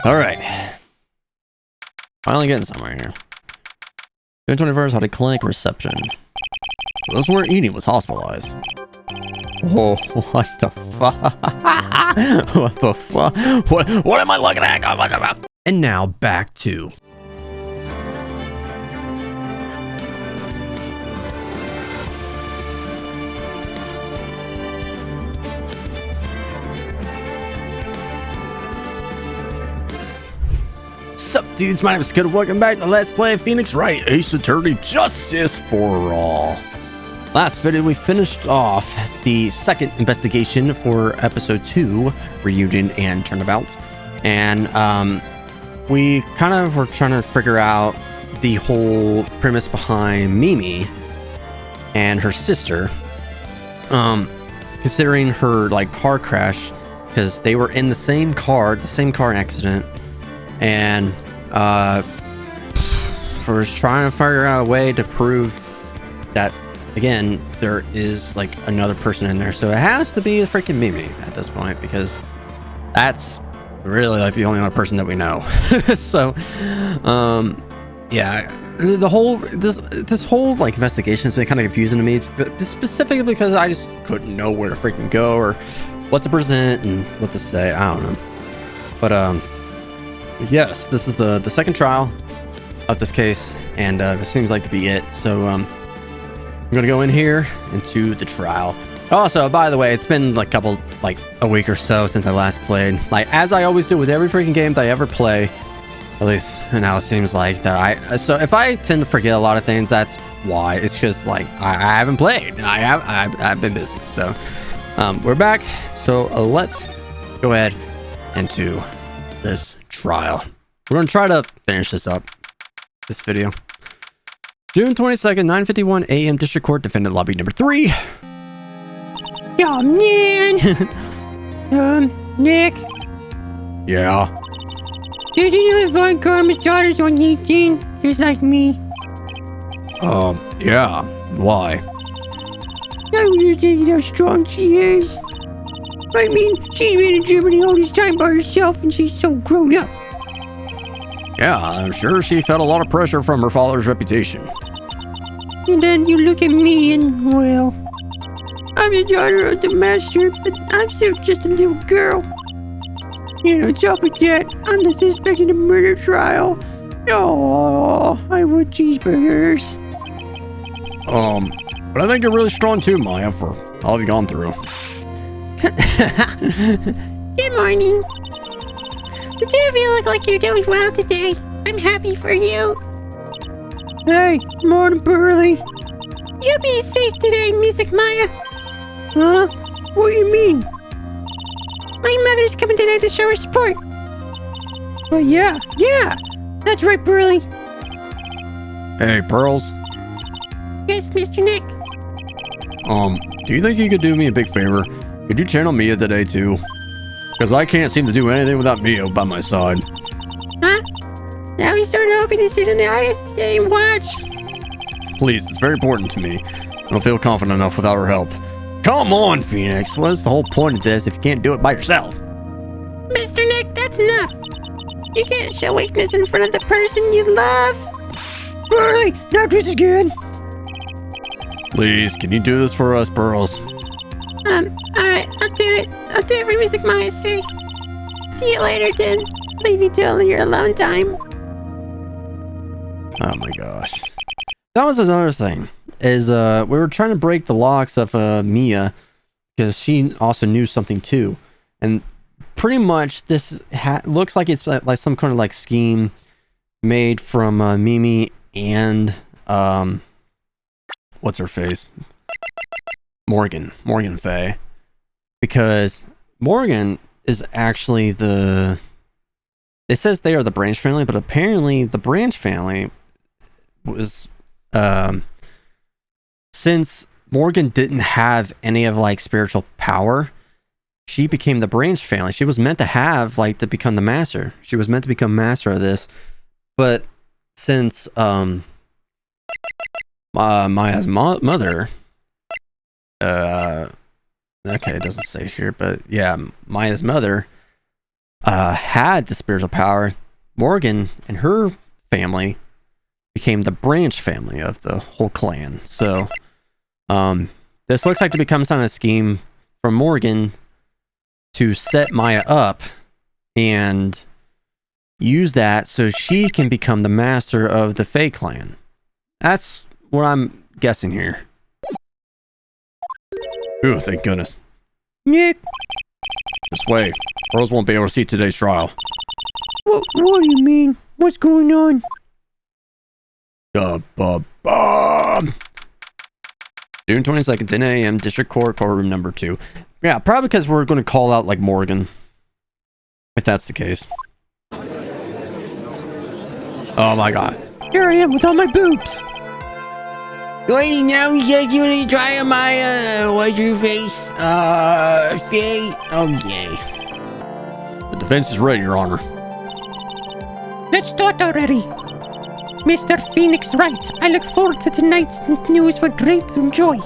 All right. Finally getting somewhere here. June 21st had a clinic reception. This is where Edie was hospitalized. Oh, what the fuck? What the fuck? What am I looking at? And now back to... Sup dudes, my name is Scud. Welcome back to Let's Play Phoenix Wright, Ace Attorney Justice for All. Last video we finished off the second investigation for episode 2, Reunion and Turnabout. And we kind of were trying to figure out the whole premise behind Mimi and her sister. Considering her like car crash, because they were in the same car accident. And we're trying to figure out a way to prove that, again, there is like another person in there. So it has to be the freaking Mimi at this point, because that's really like the only other person that we know. So yeah, the whole this whole like investigation has been kind of confusing to me, but specifically because I just couldn't know where to freaking go or what to present and what to say. I don't know. But yes, this is the second trial of this case, and this seems like to be it. So I'm gonna go in here into the trial. Also, by the way, it's been like a week or so since I last played, like as I always do with every freaking game that I ever play. At least now it seems like that. So if I tend to forget a lot of things, that's why. It's just like I haven't played. I've been busy. So we're back. So let's go ahead into this trial. We're gonna try to finish this video. June 22nd, 9:51 a.m. District Court, defendant lobby number 3. Oh man. Nick. Yeah. Did you know that Von Karma's daughter's only 18, just like me? Yeah. Why? I was just thinking how strong she is. I mean, she's been in Germany all this time by herself, and she's so grown up. Yeah, I'm sure she felt a lot of pressure from her father's reputation. And then you look at me and, well, I'm the daughter of the master, but I'm still just a little girl. You know, top of that, I'm the suspect in a murder trial. Oh, I want cheeseburgers. But I think you're really strong too, Maya, for all you've gone through. Good morning. The two of you look like you're doing well today. I'm happy for you. Hey, morning, Burley. You'll be safe today, Music Maya. Huh? What do you mean? My mother's coming today to show her support. Oh, yeah. That's right, Burley. Hey, Pearls. Yes, Mr. Nick. Do you think you could do me a big favor? Could you channel Mia today, too? Because I can't seem to do anything without Mia by my side. Huh? Now we started hoping to sit in the audience today and watch. Please, it's very important to me. I don't feel confident enough without her help. Come on, Phoenix. What's the whole point of this if you can't do it by yourself? Mr. Nick, that's enough. You can't show weakness in front of the person you love. Burley, now this is good. Please, can you do this for us, Pearls? Alright, I'll do it. I'll do it for Music Maya's sake. See you later, then. Leave you till your alone time. Oh my gosh. That was another thing. Is we were trying to break the locks of Mia, because she also knew something too. And pretty much this looks like it's like some kind of like scheme made from Mimi and what's her face? Morgan Faye. Because Morgan is actually it says they are the Branch family, but apparently the Branch family was since Morgan didn't have any of like spiritual power, she became the Branch family. She was meant to have like to become the master. She was meant to become master of this, but since Maya's mother, okay, it doesn't say here, but yeah, Maya's mother had the spiritual power, Morgan and her family became the branch family of the whole clan. So this looks like to become some kind of scheme from Morgan to set Maya up and use that so she can become the master of the Fae clan. That's what I'm guessing here. Ooh, thank goodness. Nick. This way. Pearls won't be able to see today's trial. What do you mean? What's going on? June 22nd, 10 a.m. District Courtroom number 2. Yeah, probably because we're going to call out like Morgan. If that's the case. Oh my god. Here I am with all my boobs. Wait, now you said you want to try on my, what's your face? Faye? Oh, yay. The defense is ready, Your Honor. Let's start already. Mr. Phoenix Wright, I look forward to tonight's news with great joy.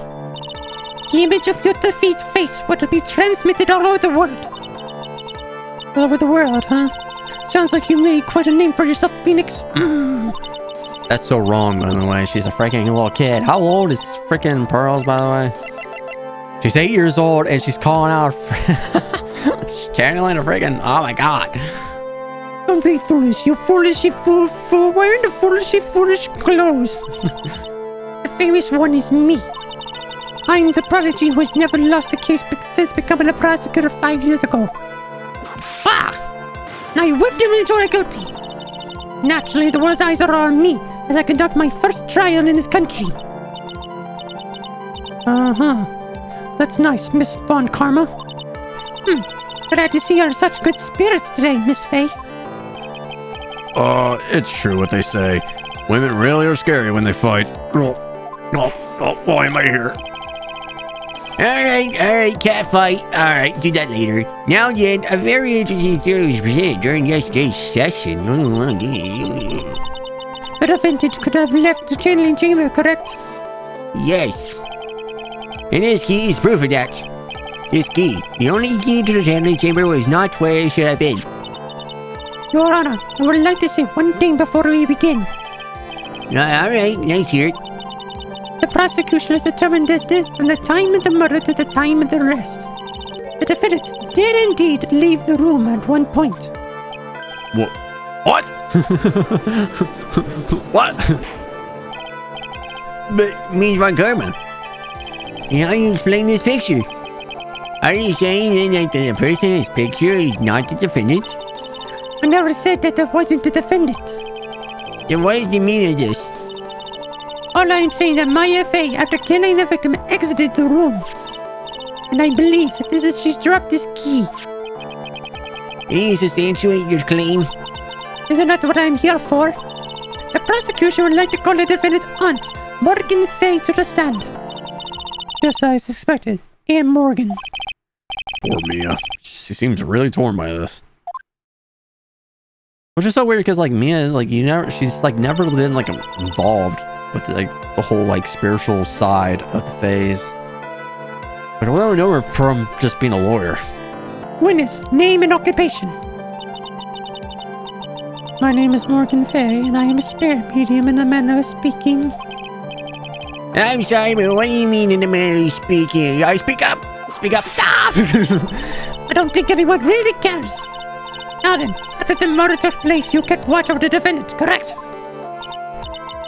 The image of your defeated face will be transmitted all over the world. All over the world, huh? Sounds like you made quite a name for yourself, Phoenix. That's so wrong, by the way. She's a freaking little kid. How old is freaking Pearls, by the way? She's 8 years old, and she's calling out... she's channeling a freaking... Oh, my God. Don't be foolish. You foolish fool wearing the foolish clothes. The famous one is me. I'm the prodigy who has never lost a case since becoming a prosecutor 5 years ago. Ah! And I whipped him into a guilty. Naturally, the world's eyes are on me as I conduct my first trial in this country. That's nice, Miss Von Karma. Glad to see you're in such good spirits today, Miss Faye. It's true what they say. Women really are scary when they fight. Why am I here? Alright, cat fight. Alright, do that later. Now then, a very interesting theory was presented during yesterday's session. The defendant could have left the channeling chamber, correct? Yes. And this key is proof of that. This key, the only key to the channeling chamber, was not where it should have been. Your Honor, I would like to say one thing before we begin. Alright, let's hear it. The prosecution has determined that this from the time of the murder to the time of the arrest. The defendant did indeed leave the room at one point. What? What? But, Ms. Von Karma, how do you explain this picture? Are you saying that the person in this picture is not the defendant? I never said that it wasn't the defendant. Then what is the meaning of this? All I am saying that Maya Faye, after killing the victim, exited the room. And I believe that she's dropped this key. Can you substantiate your claim? Isn't that what I'm here for? The prosecution would like to call the defendant's aunt, Morgan Faye, to the stand. Just as expected, Aunt Morgan. Poor Mia. She seems really torn by this. Which is so weird because like Mia, like she's like never been like involved with like the whole like spiritual side of the phase. But we only know her from just being a lawyer. Witness, name and occupation. My name is Morgan Faye, and I am a spirit medium in the manner of speaking. I'm sorry, but what do you mean in the manner of speaking? I speak up! Speak up! Ah! I don't think anyone really cares. Now then, after the murder took place, you kept watch over the defendant, correct?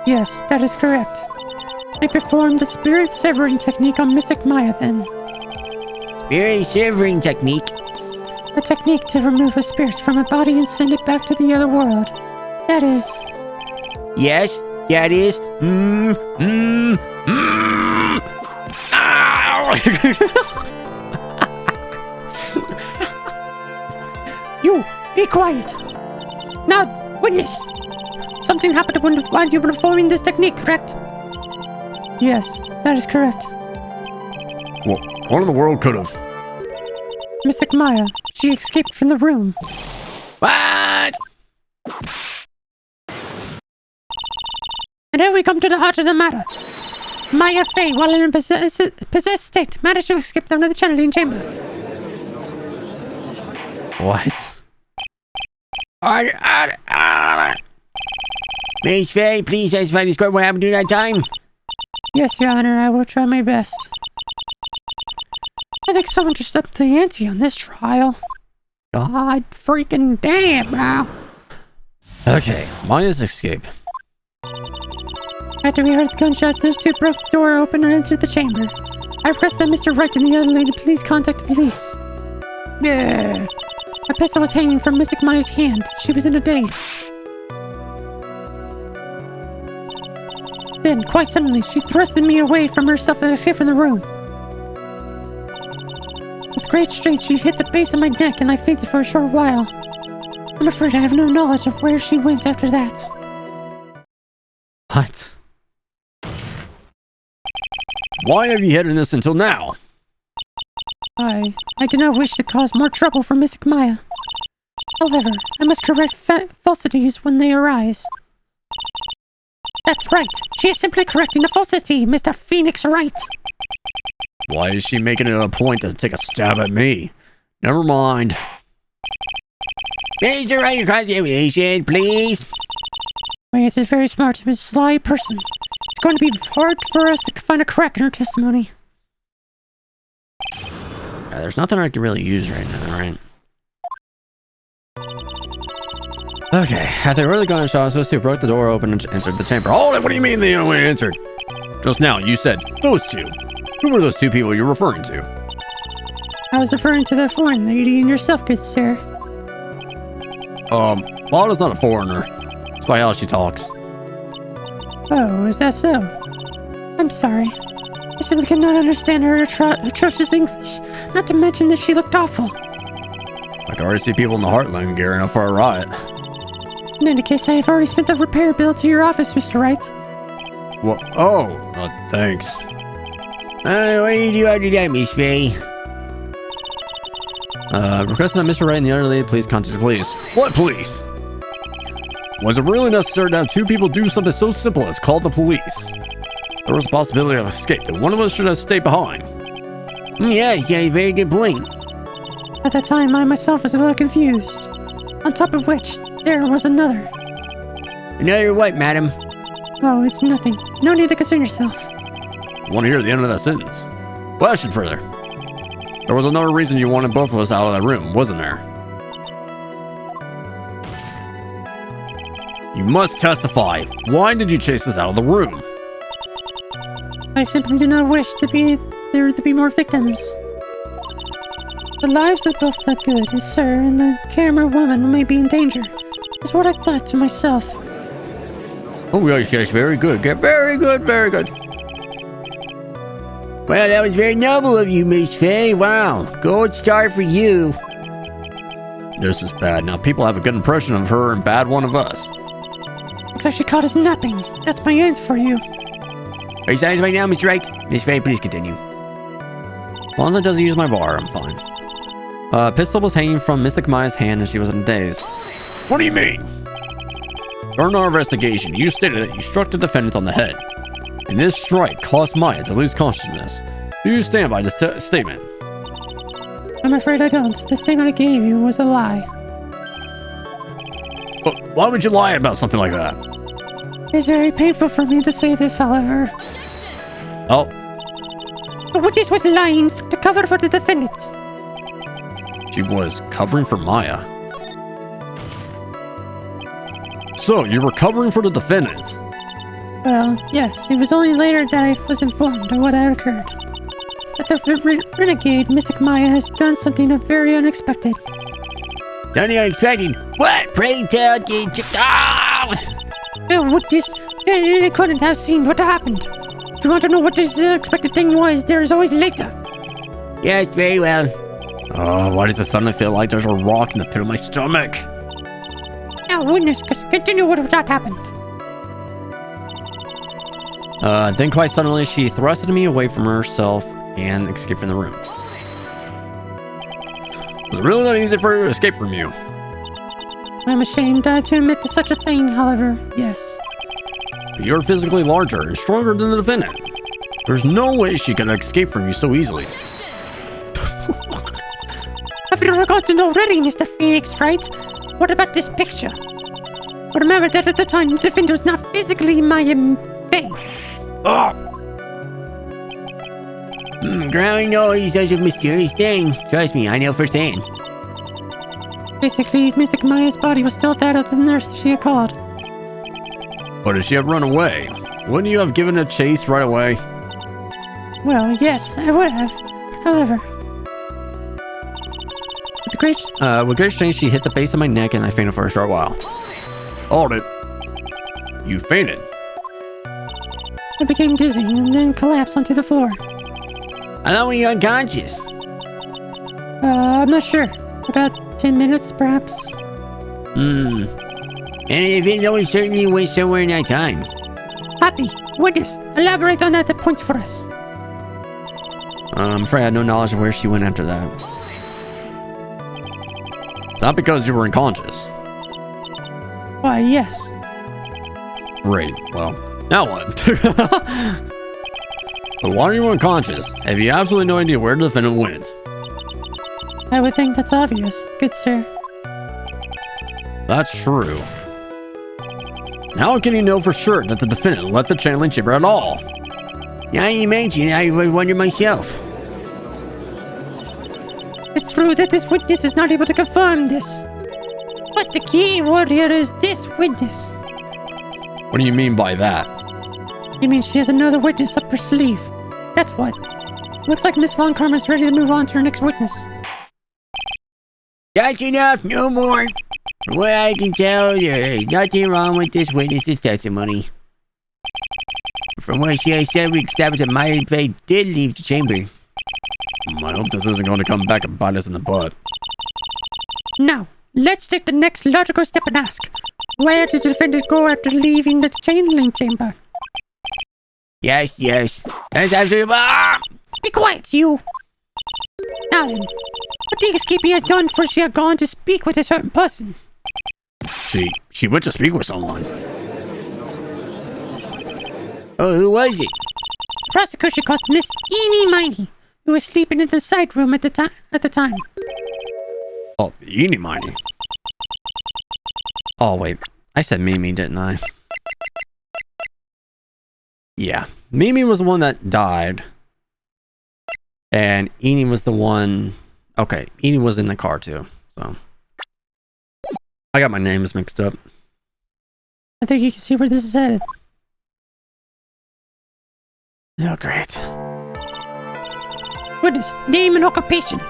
Yes, that is correct. I performed the spirit severing technique on Mystic Maya then. Spirit severing technique? A technique to remove a spirit from a body and send it back to the other world. That is... Yes, that is... You, be quiet. Now, witness. Something happened while you were performing this technique, correct? Yes, that is correct. Well, what in the world could have? Mystic Maya, she escaped from the room. What? And here we come to the heart of the matter. Maya Faye, while in a possessed state, managed to escape from the channeling chamber. What? Miss Faye, please satisfy this court what happened during that time. Yes, Your Honor, I will try my best. I think someone just upped the ante on this trial. God freaking damn, bro. Okay, Maya's escape. After we heard the gunshots, those two broke the door open and entered the chamber. I requested that Mr. Wright and the other lady please contact the police. Yeah. A pistol was hanging from Mystic Maya's hand. She was in a daze. Then, quite suddenly, she thrusted me away from herself and escaped from the room. With great strength, she hit the base of my neck and I fainted for a short while. I'm afraid I have no knowledge of where she went after that. What? Why have you hidden this until now? I do not wish to cause more trouble for Mystic Maya. However, I must correct falsities when they arise. That's right. She is simply correcting a falsity, Mr. Phoenix Wright. Why is she making it a point to take a stab at me? Never mind. Mr. Wright, your cross-examination, please. Why, this is very smart. She's a sly person. It's going to be hard for us to find a crack in her testimony. Yeah, there's nothing I can really use right now, right? Okay, after the early gunshots, those two broke the door open and entered the chamber. Hold it, what do you mean they only entered? Just now, you said those two. Who were those two people you're referring to? I was referring to the foreign lady and yourself, good sir. Lada's not a foreigner. That's by how she talks. Oh, is that so? I'm sorry. I simply cannot understand her atrocious English, not to mention that she looked awful. I can already see people in the Heartland gearing up for a riot. In any case, I have already spent the repair bill to your office, Mr. Wright. What? Oh, thanks. What do you do after that, Miss Faye? Requesting that Mr. Wright and the other lady please contact the police. What police? Was it really necessary to have two people do something so simple as call the police? There was a possibility of escape that one of us should have stayed behind. Yeah, you got a very good point. At that time, I myself was a little confused. On top of which, there was another. Another what, madam? Oh, it's nothing. No need to concern yourself. I want to hear the end of that sentence. Question further. There was another reason you wanted both of us out of that room, wasn't there? You must testify. Why did you chase us out of the room? I simply do not wish there to be more victims. The lives of both the good sir and the camera woman may be in danger, is what I thought to myself. Oh yes, very good. Very good, very good. Well, that was very noble of you, Miss Faye. Wow, gold star for you. This is bad. Now people have a good impression of her and bad one of us. Looks like she caught us napping. That's my answer for you. Are you satisfied now, Mr. Wright? Miss Faye, please continue. As long as it doesn't use my bar, I'm fine. A pistol was hanging from Mystic Maya's hand and she was in a daze. What do you mean? During our investigation, you stated that you struck the defendant on the head. And this strike caused Maya to lose consciousness. Do you stand by this statement? I'm afraid I don't. The statement I gave you was a lie. But why would you lie about something like that? It's very painful for me to say this, however. Oh. The witness was lying to cover for the defendant. She was covering for Maya. So, you were covering for the defendant? Well, yes. It was only later that I was informed of what had occurred. That the renegade Mystic Maya has done something very unexpected. Something unexpected? What? Pray tell the The witness couldn't have seen what happened. If you want to know what this unexpected thing was, there is always later. Yes, very well. Oh, why does it suddenly feel like there's a rock in the pit of my stomach? Now, witness, continue what happened. Then quite suddenly, she thrusted me away from herself and escaped from the room. Was it really not easy for her to escape from you? I'm ashamed to admit to such a thing, however, yes. But you're physically larger and stronger than the defendant. There's no way she could escape from you so easily. Have you forgotten already, Mr. Phoenix Wright? What about this picture? Remember that at the time, the defendant was not physically my fae. Oh! Growing old is such a mysterious thing. Trust me, I know firsthand. Basically, Mystic Maya's body was still that of the nurse she had called. But if she had run away, wouldn't you have given a chase right away? Well, yes, I would have. However, with great strength, she hit the base of my neck and I fainted for a short while. Hold it. You fainted? I became dizzy and then collapsed onto the floor. How long were you unconscious? I'm not sure. About 10 minutes, perhaps. And if it's always certain you went somewhere in that time. Happy, witness, elaborate on that point for us. I'm afraid I had no knowledge of where she went after that. It's not because you were unconscious. Why, yes. Great. Well, now what? But why are you unconscious? Have you absolutely no idea where the defendant went? I would think that's obvious, good sir. That's true. How can you know for sure that the defendant left the channeling chamber at all? Now you mention it, I would wonder myself. It's true that this witness is not able to confirm this. But the key word here is this witness. What do you mean by that? You mean she has another witness up her sleeve? That's what. Looks like Miss Von Karma's ready to move on to her next witness. That's enough, no more. From what I can tell, there is nothing wrong with this witness's testimony. From what she has said, we established that Maya Faye did leave the chamber. I hope this isn't going to come back and bite us in the butt. Now, let's take the next logical step and ask, where did the defendant go after leaving the channeling chamber? Yes. That's absolutely... Ah! Be quiet, you! Now then, what do you think Skippy has done for she had gone to speak with a certain person? She went to speak with someone. Oh, who was it? Prosecution caused Miss MINEY, who was sleeping in the side room at the time. Oh, MINEY. Oh, wait. I said Mimi, didn't I? Yeah. Mimi was the one that died. And Eni was the one... Okay, Eni was in the car too, so... I got my names mixed up. I think you can see where this is headed. Oh, great. Witness, name and occupation.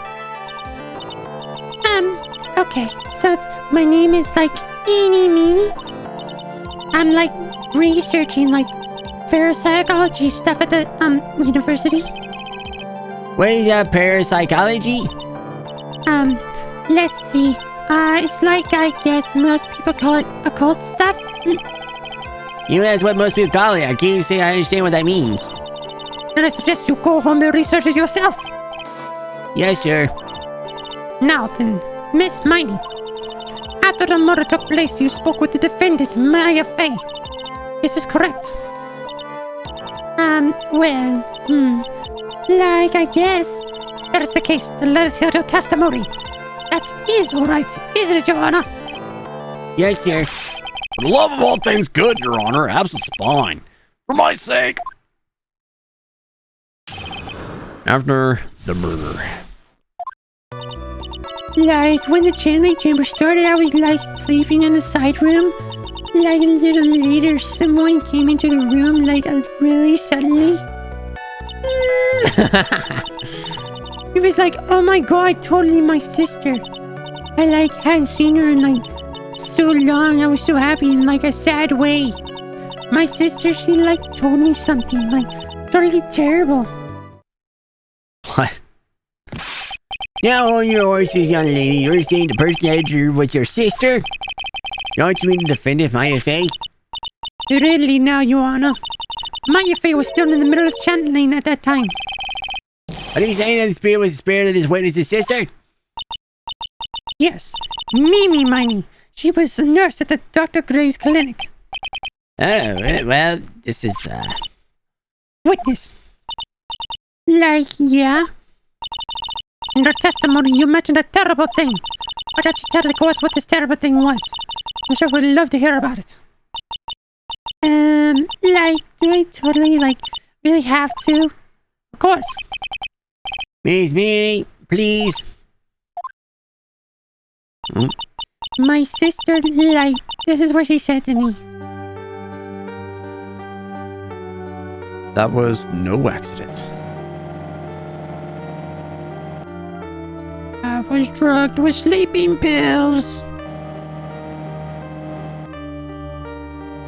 Okay, so my name is like MINEY. I'm like researching like parapsychology stuff at the university. What is parapsychology? Let's see. It's like, I guess most people call it occult stuff. You know, that's what most people call it. I can't say I understand what that means. And I suggest you go home and research it yourself. Yes, sir. Now then, Miss MINEY. After the murder took place, you spoke with the defendant, Maya Faye. This is correct. Like, I guess. That is the case. Then let us hear your testimony. That is alright, isn't it, Your Honor? Yes, sir. For the love of all things good, Your Honor, absence fine. For my sake. After the murder. Like, when the channeling chamber started, I was like sleeping in the side room. Like, a little later, someone came into the room, like, really suddenly. It was like, oh my god, totally my sister. I like hadn't seen her in like so long. I was so happy in like a sad way. My sister, she like told me something like totally terrible. What? Now on your horses, young lady, you're saying the person that you was your sister? Don't you mean the defendant, Maya Faye? Really now, Your Honor. Maya Faye was still in the middle of channeling at that time. Are you saying that the spirit was the spirit of this witness's sister? Yes, Mimi MINEY. She was a nurse at the Dr. Gray's clinic. Oh, well, this is, Witness. Like, yeah. In your testimony, you mentioned a terrible thing. Why don't you tell the court what this terrible thing was? I'm sure we'd love to hear about it. Like, do I totally, like, really have to? Of course. Miss MINEY, please. My sister, like, this is what she said to me. That was no accident. I was drugged with sleeping pills.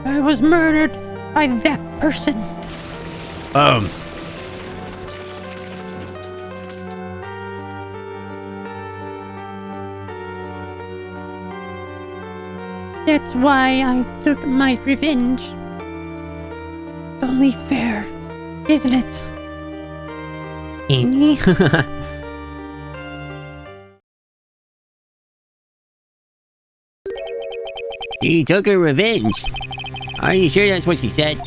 I was murdered by that person. That's why I took my revenge. It's only fair, isn't it? Amy? She took her revenge. Are you sure that's what she said?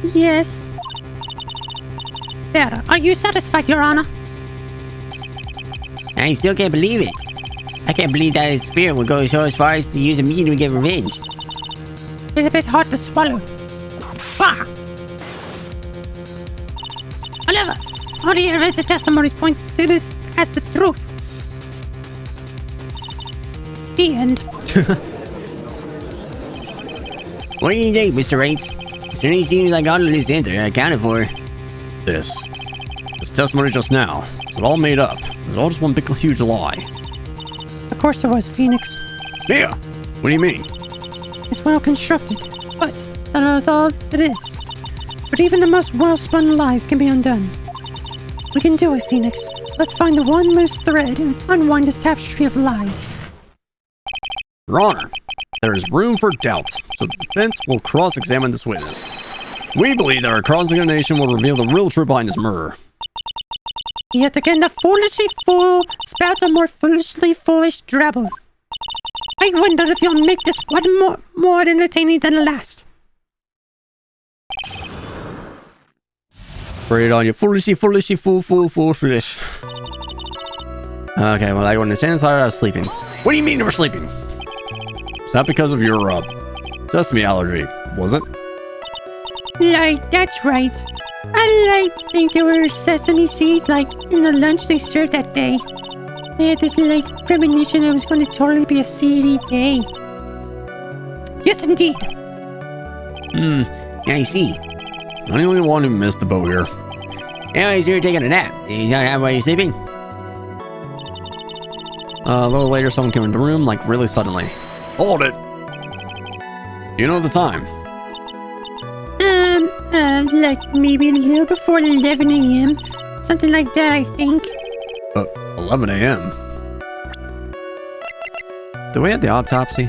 Yes. There, are you satisfied, Your Honor? I still can't believe it. I can't believe that his spirit would go so as far as to use a medium to get revenge. It's a bit hard to swallow. Bah! However, all the evidence and testimonies point to this as the truth. The end. What do you think, Mr. Wright? It certainly seems like all of this answer accounted for. This testimony just now. It's all made up. It's all just one big huge lie. Of course it was, Phoenix. Yeah. What do you mean? It's well constructed, but that's all it is. But even the most well-spun lies can be undone. We can do it, Phoenix. Let's find the one loose thread and unwind this tapestry of lies. Your Honor, there is room for doubt, so the defense will cross-examine this witness. We believe that our cross-examination will reveal the real truth behind this murder. Yet again, the foolishly fool spouts a more foolishly foolish drabble. I wonder if you'll make this one more entertaining than the last. Bring it on, you foolishly foolish. Okay, well, I understand inside I was sleeping. What do you mean you were sleeping? Is that because of your, sesame allergy, was it? Like, that's right. I think there were sesame seeds, like, in the lunch they served that day. I had this, like, premonition it was going to totally be a seedy day. Yes, indeed. Yeah, I see. I'm the only one who missed the boat here. Anyways, you're taking a nap. Is that why you're sleeping? A little later, someone came into the room, like, really suddenly. Hold it! You know the time? Like, maybe a little before 11 a.m. Something like that, I think. 11 a.m. Do we have the autopsy?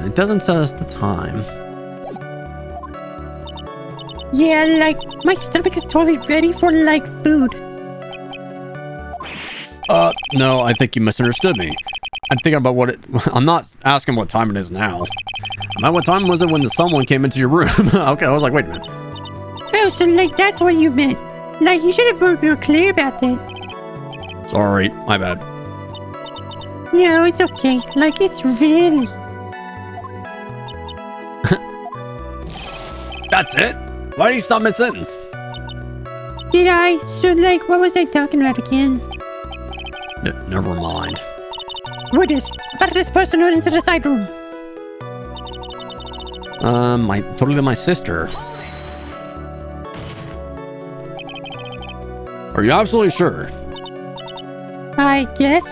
It doesn't tell us the time. Yeah, like, my stomach is totally ready for, like, food. No, I think you misunderstood me. I'm thinking about I'm not asking what time it is now. What time was it when someone came into your room? Okay, I was like, wait a minute. Oh, so, like, that's what you meant. Like, you should have been more clear about that. Sorry, my bad. No, it's okay. Like, it's really... That's it? Why did you stop mid-sentence? Did I? So, like, what was I talking about again? Never mind. What is? About this person who went into the side room. Totally my sister. Are you absolutely sure? I guess.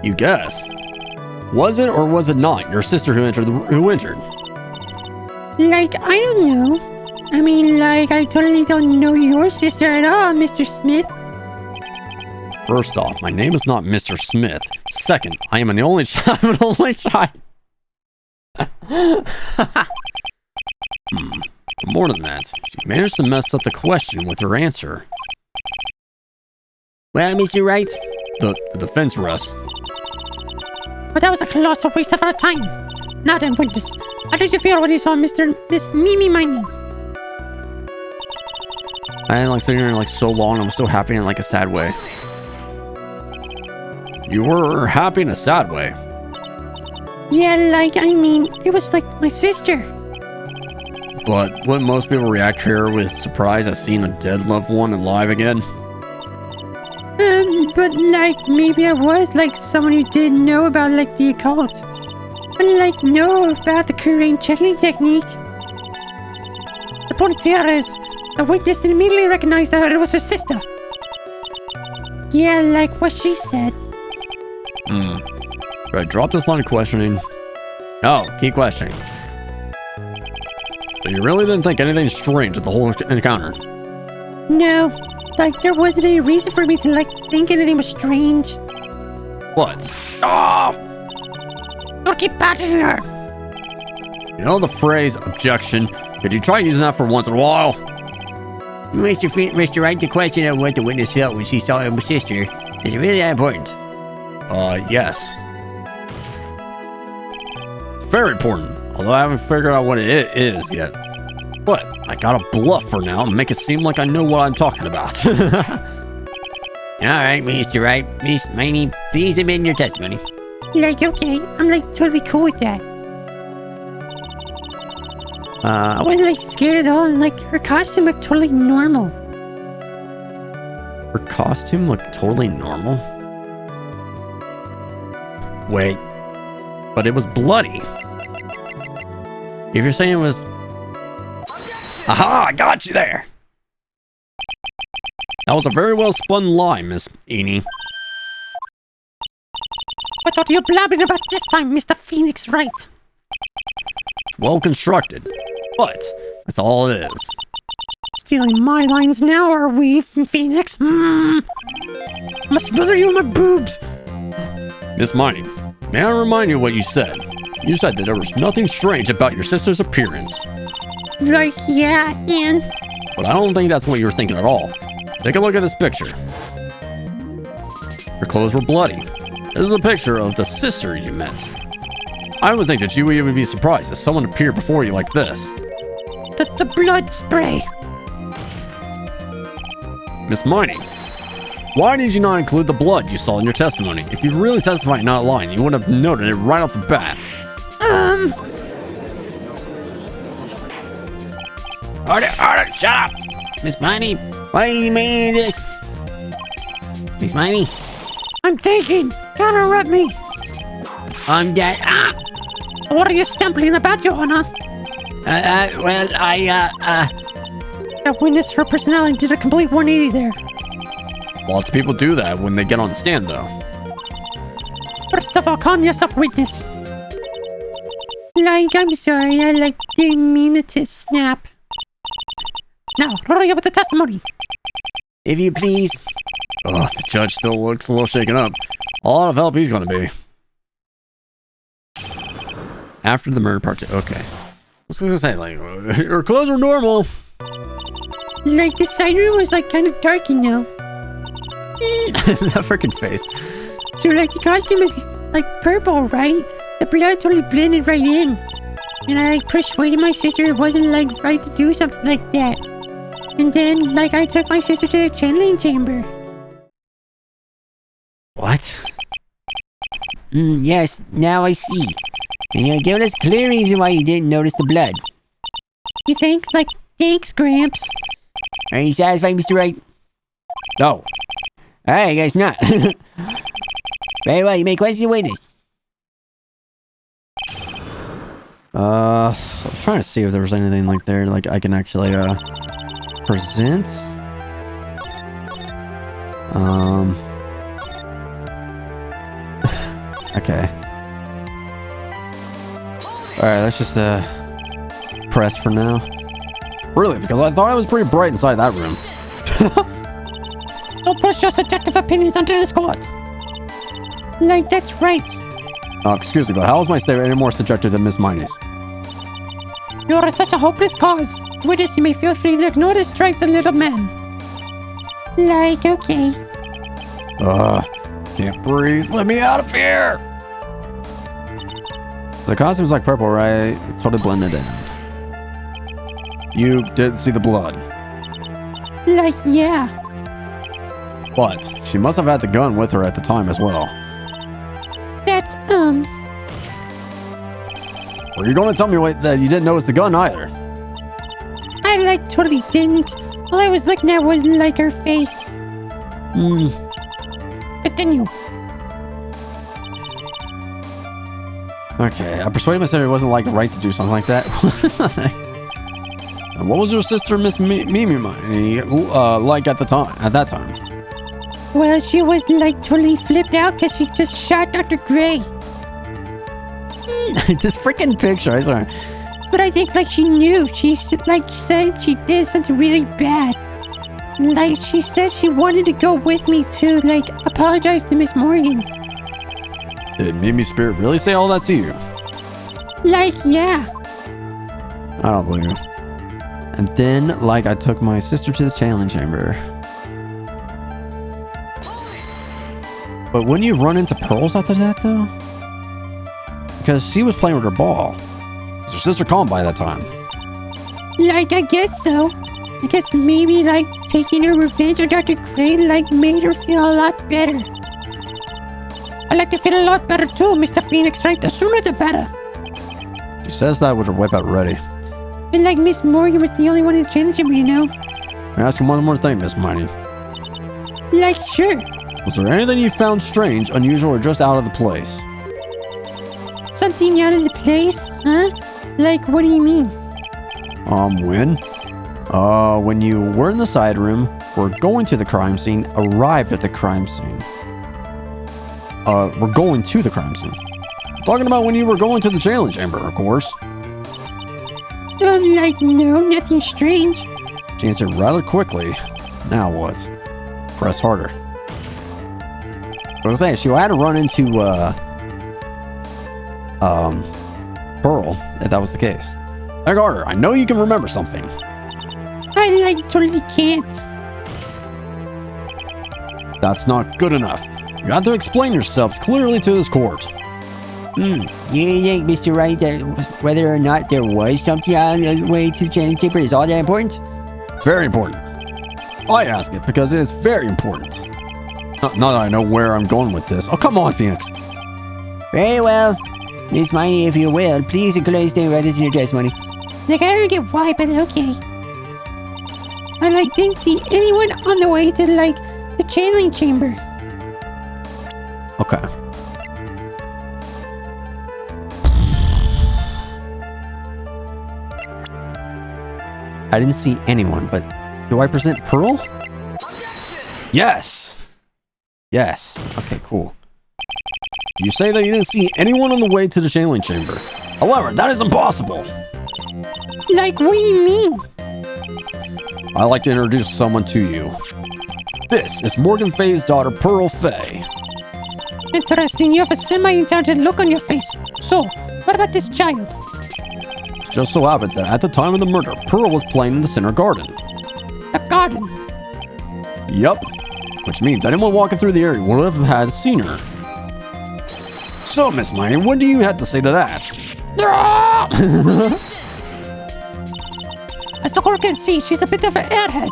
You guess? Was it or was it not your sister who entered? Like, I don't know. I mean, like, I totally don't know your sister at all, Mr. Smith. First off, my name is not Mr. Smith. Second, I am an only child. More than that, she managed to mess up the question with her answer. Well, Mr. Wright? The defense rests. But that was a colossal waste of our time. Now then, witness, how did you feel when you saw Miss MINEY? I didn't like sitting here like so long. I'm so happy in like a sad way. You were happy in a sad way. Yeah, like, I mean, it was like my sister. But wouldn't most people react here with surprise at seeing a dead loved one alive again? But like, maybe I was like someone who didn't know about like the occult. But like, know about the Korean channeling technique. The point there is, I witnessed and immediately recognized that it was her sister. Yeah, like what she said. Right, drop this line of questioning. No, keep questioning. So you really didn't think anything strange at the whole encounter? No, like there wasn't any reason for me to like think anything was strange. What? Oh! Don't keep badgering her. You know the phrase objection? Could you try using that for once in a while? Mr. Wright, the question of what the witness felt when she saw her sister is really that important. Yes. Very important, although I haven't figured out what it is yet. But I gotta bluff for now and make it seem like I know what I'm talking about. Alright, Mr. Wright. Miss MINEY, please amend your testimony. Like, okay, I'm like totally cool with that. I wasn't like scared at all, and like her costume looked totally normal. Her costume looked totally normal? Wait, but it was bloody. If you're saying it was... Aha, I got you there! That was a very well spun lie, Miss MINEY. What are you blabbing about this time, Mr. Phoenix Wright? Well constructed, but that's all it is. Stealing my lines now, are we, Phoenix? Must smother you in my boobs. Miss MINEY, may I remind you what you said? You said that there was nothing strange about your sister's appearance. Like, yeah, and... But I don't think that's what you were thinking at all. Take a look at this picture. Her clothes were bloody. This is a picture of the sister you met. I would think that you would even be surprised if someone appeared before you like this. The blood spray. Miss MINEY, why did you not include the blood you saw in your testimony? If you really testified not lying, you would have noted it right off the bat. Order, shut up! Miss MINEY, why are you meaning this? Miss MINEY? I'm thinking. Don't interrupt me. I'm dead. What are you stumbling about, Your Honor? Well, I witnessed her personality did a complete 180 there. Lots of people do that when they get on the stand, though. First of all, calm yourself, witness. Like, I'm sorry, I like didn't mean it to snap. Now, hurry up with the testimony. if you please. Oh, the judge still looks a little shaken up. A lot of help he's gonna be. After the murder part 2. Okay. I was gonna say, like, her clothes are normal. Like, the side room was, like, kind of dark, you know. That freaking face. So, like, the costume is, like, purple, right? The blood totally blended right in. And I, like, persuaded my sister it wasn't, like, right to do something like that. And then, like, I took my sister to the channeling chamber. What? Yes, now I see. And you're giving us clear reason why you didn't notice the blood. You think? Like, thanks, Gramps. Are you satisfied, Mr. Wright? No. Alright, I guess not. Very well, you may question the witness. I was trying to see if there was anything like there, like I can actually, present. Okay. Alright, let's just, press for now. Really, because I thought it was pretty bright inside that room. Don't push your subjective opinions onto this court. Like, that's right. Excuse me, but how is my statement any more subjective than Miss MINEY's? You're such a hopeless cause. Witness, you may feel free to ignore the strikes of little men. Like, okay. Can't breathe. Let me out of here! The costume's like purple, right? It's totally blended in. You did see the blood. Like, yeah. But she must have had the gun with her at the time as well. That's, Or you're gonna tell me that you didn't notice the gun either? I, like, totally didn't. All I was looking at was, like, her face. Continue. Okay, I persuaded myself it wasn't, like, right to do something like that. And what was your sister, Miss Mimi, like at that time? Well, she was, like, totally flipped out because she just shot Dr. Gray. This freaking picture, I swear. But I think, like, she knew. She, like, said she did something really bad. Like, she said she wanted to go with me to, like, apologize to Miss Morgan. Did Mimi Spirit really say all that to you? Like, yeah. I don't believe you. And then, like, I took my sister to the channeling chamber. But wouldn't you run into Pearls after that, though? Because she was playing with her ball. Was her sister calm by that time? Like, I guess so. I guess maybe, like, taking her revenge on Dr. Gray, like, made her feel a lot better. I like to feel a lot better, too, Mr. Phoenix Wright. The sooner, the better. She says that with her whip out ready. And, like, Miss Morgan was the only one in the challenge chamber, you know? May I ask you one more thing, Miss Miney? Like, sure. Was there anything you found strange, unusual, or just out of the place? Something out of the place? Huh? Like, what do you mean? When? When you were in the side room, were going to the crime scene, arrived at the crime scene. We're going to the crime scene. Talking about when you were going to the challenge chamber, of course. Like, no, nothing strange. She answered rather quickly. Now what? Press harder. I was saying, she had to run into, Pearl, if that was the case. Hey, Carter, I know you can remember something. I, like, totally can't. That's not good enough. You have to explain yourself clearly to this court. You think, Mr. Wright, that whether or not there was something on the way to the challenge chamber is all that important? Very important. I ask it because it is very important. Not that I know where I'm going with this. Oh, come on, Phoenix. Very well. Miss Miney, if you will, please include the right in your testimony. Like, I don't get why, but okay. I, like, didn't see anyone on the way to, like, the channeling chamber. Okay. I didn't see anyone, but do I present Pearl? Yes! Yes. Okay, cool. You say that you didn't see anyone on the way to the channeling chamber. However, that is impossible. Like, what do you mean? I'd like to introduce someone to you. This is Morgan Fay's daughter, Pearl Fay. Interesting, you have a semi-intelligent look on your face. So, what about this child? It just so happens that at the time of the murder, Pearl was playing in the center garden. A garden? Yup. Which means anyone walking through the area would have had seen her. So, Miss Miney, what do you have to say to that? As the court can see, she's a bit of an airhead.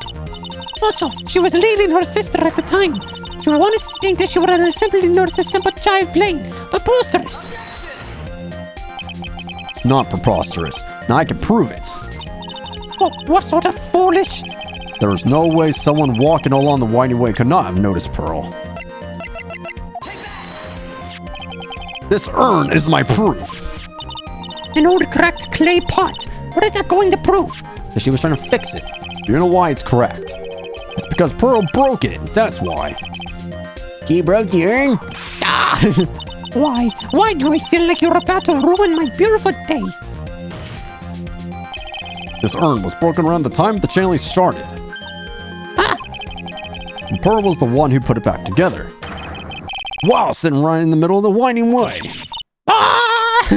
Also, she was leading her sister at the time. You would want to think that she would have simply noticed a simple child playing, but preposterous. It's not preposterous. Now I can prove it. What sort of foolish? There is no way someone walking along the winding way could not have noticed Pearl. This urn is my proof. An old cracked clay pot. What is that going to prove? That she was trying to fix it. You know why it's correct? It's because Pearl broke it. That's why. She broke the urn? Ah! Why? Why do I feel like you're about to ruin my beautiful day? This urn was broken around the time the channeling started. Ah! And Pearl was the one who put it back together. Wow, sitting right in the middle of the winding way. Ah!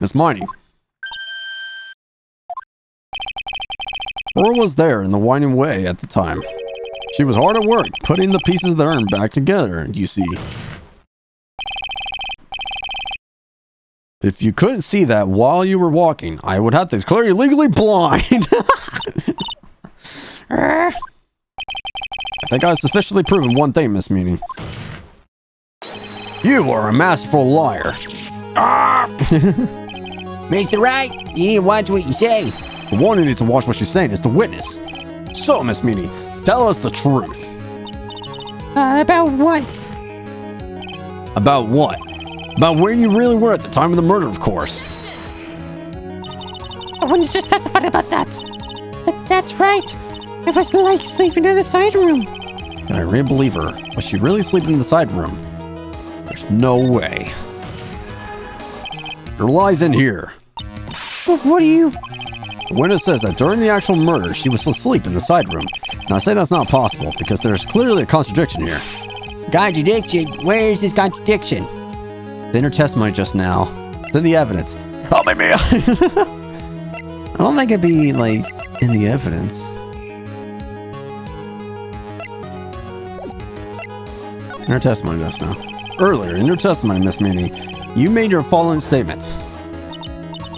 Miss Miney. Pearl was there in the winding way at the time. She was hard at work putting the pieces of the urn back together, you see. If you couldn't see that while you were walking, I would have to declare you legally blind. I think I've sufficiently proven one thing, Miss Meanie. You are a masterful liar. Mr. Wright, you need to watch what you say. The one who needs to watch what she's saying is the witness. So, Miss Meanie, tell us the truth. About what? About what? About where you really were at the time of the murder, of course. The witness just testified about that. But that's right. It was like sleeping in the side room. Can I really believe her? Was she really sleeping in the side room? There's no way. There lies in here. What do you... The witness says that during the actual murder, she was asleep in the side room. Now, I say that's not possible because there's clearly a contradiction here. Contradiction? Where is this contradiction? It's in her testimony just now. It's in the evidence. Help me, Mia! I don't think it'd be, like, in the evidence. In her testimony just now. Earlier, in your testimony, Miss Meanie, you made your following statement.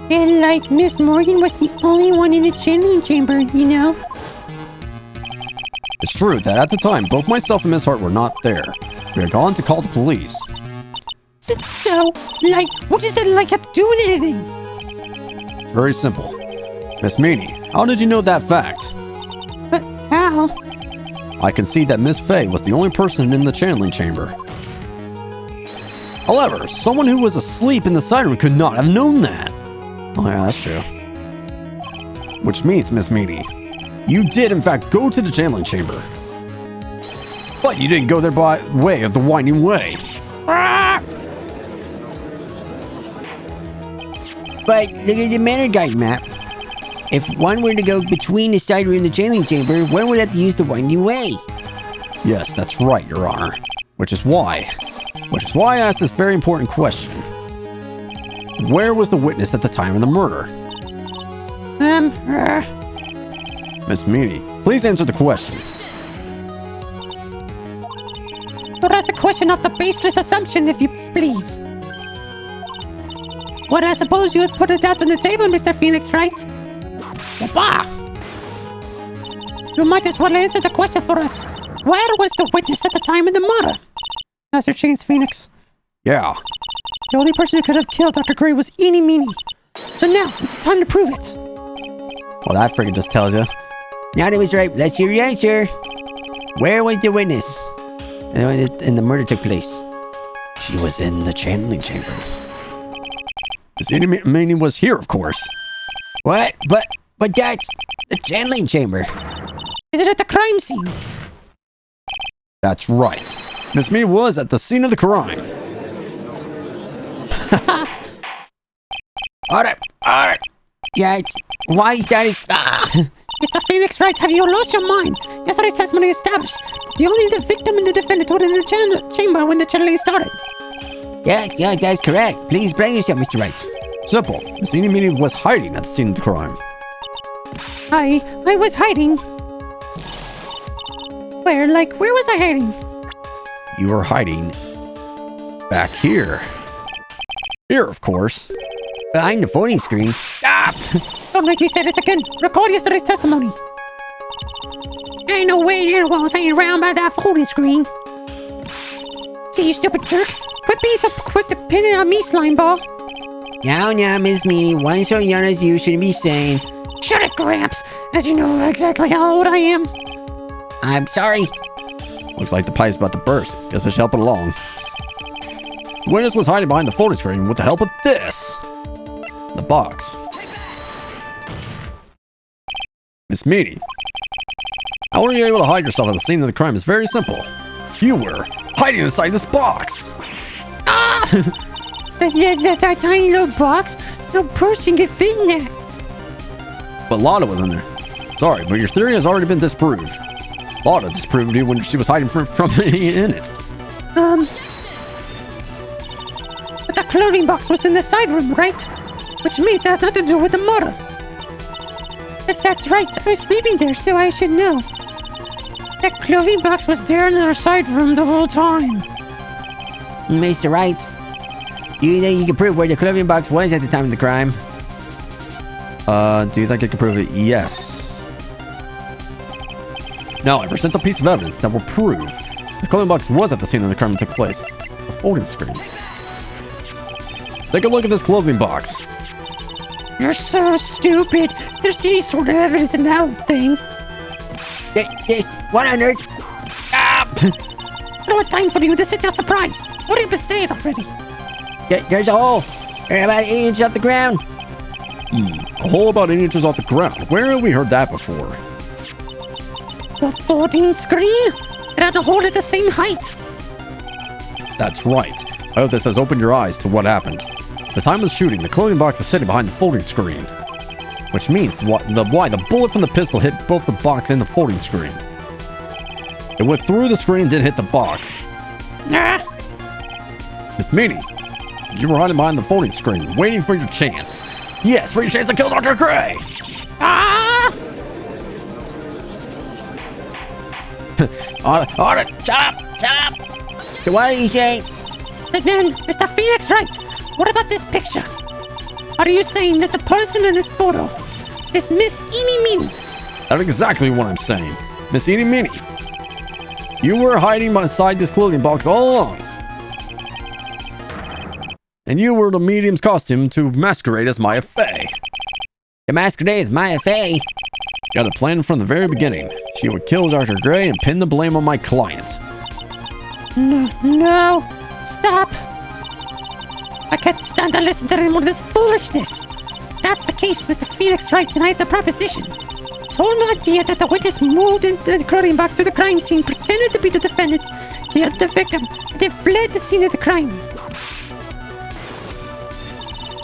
And like Miss Morgan was the only one in the channeling chamber, you know? It's true that at the time, both myself and Miss Hart were not there. We had gone to call the police. So, like, what does that like have to do with anything? It's very simple. Miss Meanie, how did you know that fact? But how? I can see that Miss Faye was the only person in the channeling chamber. However, someone who was asleep in the side room could not have known that. Oh yeah, that's true. Which means, Miss Meanie, you did in fact go to the channeling chamber. But you didn't go there by way of the winding way. But look at the manor guide map. If one were to go between the side room and the channeling chamber, one would have to use the winding way. Yes, that's right, Your Honor. Which is why I asked this very important question. Where was the witness at the time of the murder? Miss Meanie, please answer the question. Don't ask the question off the baseless assumption, if you please. What I suppose you would put it out on the table, Mr. Phoenix Wright? Bah! You might as well answer the question for us. Where was the witness at the time of the murder? Master Chains Phoenix. Yeah. The only person who could have killed Dr. Gray was Eenie Meenie. So now, it's time to prove it. Well, that freaking just tells you. Now that was right, let's hear your answer. Where was the witness? And the murder took place. She was in the channeling chamber. Miss Eenie Meenie was here, of course. What? But that's the channeling chamber. Is it at the crime scene? That's right. Miss Meenie was at the scene of the crime. Alright. Yeah, why is that? Mr. Phoenix Wright, have you lost your mind? Yesterday's testimony established that only the victim and the defendant were in the chamber when the channeling started. Yes, that's correct. Please explain yourself, Mr. Wright. Simple. Miss Eenie Meenie was hiding at the scene of the crime. I was hiding. Where was I hiding? You were hiding back here. Here, of course. Behind the phony screen. Don't make me say this again. Record yesterday's testimony. Ain't no way you was hanging around by that phony screen. See, you stupid jerk. Quit being so quick to pin it on me, slime ball. Now, Miss Meanie, one so young as you shouldn't be saying. Shut it, Gramps. As you know exactly how old I am. I'm sorry. Looks like the pipe's about to burst. Guess I should help it along. The witness was hiding behind the photo screen with the help of this. The box. Miss Meanie, how were you able to hide yourself at the scene of the crime? It's very simple. You were hiding inside this box. That tiny little box? No person could fit in that. But Lotta was in there. Sorry, but your theory has already been disproved. Lotta disproved you when she was hiding from me in it. But the clothing box was in the side room, right? Which means it has nothing to do with the murder. If that's right, I was sleeping there, so I should know. That clothing box was there in the side room the whole time. Mr. Wright, do you think you can prove where the clothing box was at the time of the crime? Do you think I can prove it? Yes. Now I present a piece of evidence that will prove this clothing box was at the scene of the crime that took place. The folding screen. Take a look at this clothing box. You're so stupid. There's any sort of evidence in that thing. Yes, 100. I don't have time for you to sit there surprised. What have you been saying already? There's a hole. About 8 inches off the ground. A hole about 8 inches off the ground. Where have we heard that before? The folding screen? It had a hole at the same height. That's right. I hope this has opened your eyes to what happened. At the time of the shooting, the clothing box is sitting behind the folding screen. Which means why the bullet from the pistol hit both the box and the folding screen. It went through the screen and didn't hit the box. Nah. Miss MINEY, you were hiding behind the folding screen, waiting for your chance. Yes, for your chance to kill Dr. Gray! Ah! Order, shut up! So what are you saying? And then, Mr. Phoenix Wright, what about this picture? Are you saying that the person in this photo is Miss MINEY? That's exactly what I'm saying. Miss MINEY, you were hiding beside this clothing box all along. And you were the medium's costume to masquerade as Maya Fey. The masquerade is Maya Fey. Got a plan from the very beginning. She would kill Dr. Gray and pin the blame on my client. No, stop. I can't stand to listen to any more of this foolishness. If that's the case, Mr. Phoenix Wright denied the proposition. This whole idea that the witness moved into the clothing box to the crime scene, pretended to be the defendant, the victim, and then fled the scene of the crime.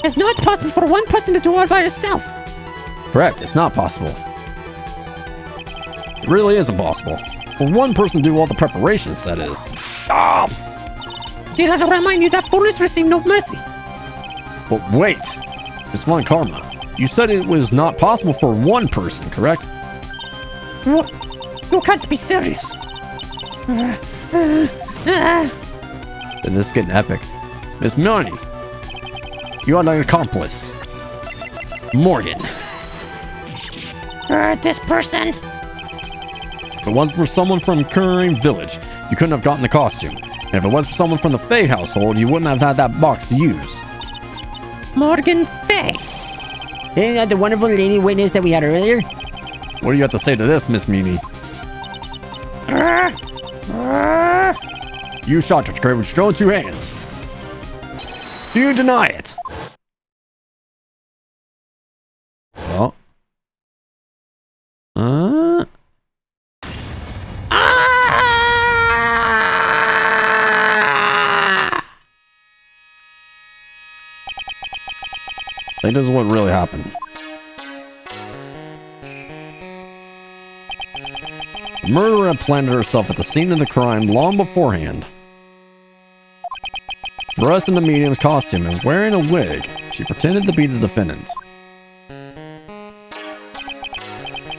It's not possible for one person to do all by herself. Correct, it's not possible. It really is impossible. For one person to do all the preparations, that is. Did I remind you that foolish receive no mercy? But wait, Miss Von Karma, you said it was not possible for one person, correct? What? You can't be serious. Then this is getting epic. Miss MINEY, you are an accomplice. Morgan. This person. If it wasn't for someone from Current Village, you couldn't have gotten the costume. And if it was for someone from the Fey household, you wouldn't have had that box to use. Morgan Fey. Isn't that the wonderful lady witness that we had earlier? What do you have to say to this, Miss MINEY? You shot Dr. Gray with your own two hands. Do you deny it? Well. I think this is what really happened. The murderer had planted herself at the scene of the crime long beforehand. Dressed in the medium's costume and wearing a wig, she pretended to be the defendant.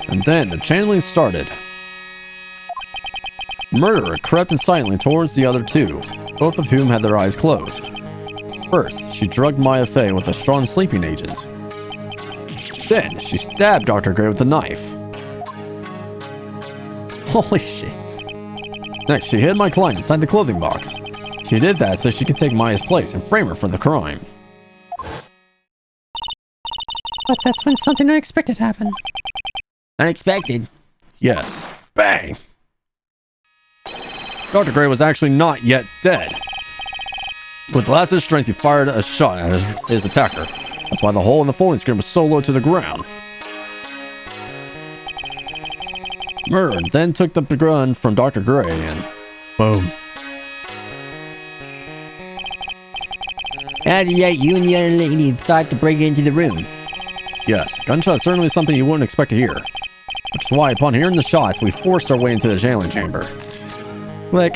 And then the channeling started. The murderer crept in silently towards the other two, both of whom had their eyes closed. First, she drugged Maya Fey with a strong sleeping agent. Then, she stabbed Dr. Gray with a knife. Holy shit. Next, she hid my client inside the clothing box. She did that so she could take Maya's place and frame her for the crime. But that's when something unexpected happened. Unexpected? Yes. Bang! Dr. Gray was actually not yet dead. With the last of his strength, he fired a shot at his attacker. That's why the hole in the folding screen was so low to the ground. Murder then took the gun from Dr. Gray and boom. And yet you and the other lady thought to break into the room. Yes, gunshot is certainly something you wouldn't expect to hear. Which is why, upon hearing the shots, we forced our way into the jailing chamber. Click.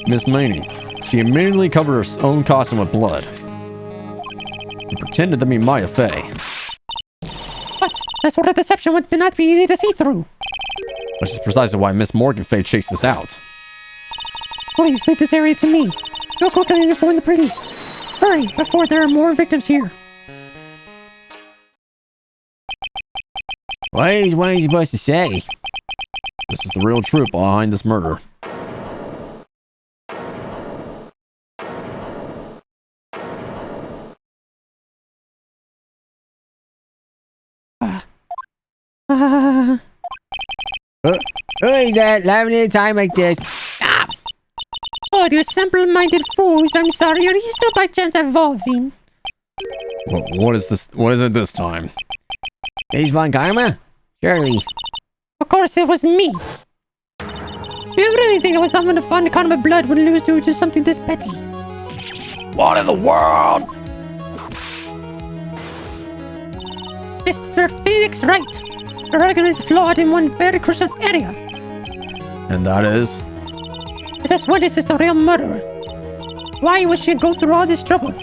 Miss MINEY. She immediately covered her own costume with blood. And pretended to be Maya Fey. But that sort of deception would not be easy to see through. Which is precisely why Miss Morgan Fey chased us out. Please leave this area to me. Go quickly and inform the police. Hurry, before there are more victims here. What are you supposed to say? This is the real truth behind this murder. Who is that laughing at a time like this? Ah! Oh, you simple-minded fools. I'm sorry. Are you still by chance evolving? What is this? What is it this time? Is Von Karma? Surely. Of course, it was me. You really think it was someone to fund the Karma blood would lose due to something this petty? What in the world? Mr. Phoenix Wright. Your argument is flawed in one very crucial area. And that is? This witness is the real murderer. Why would she go through all this trouble?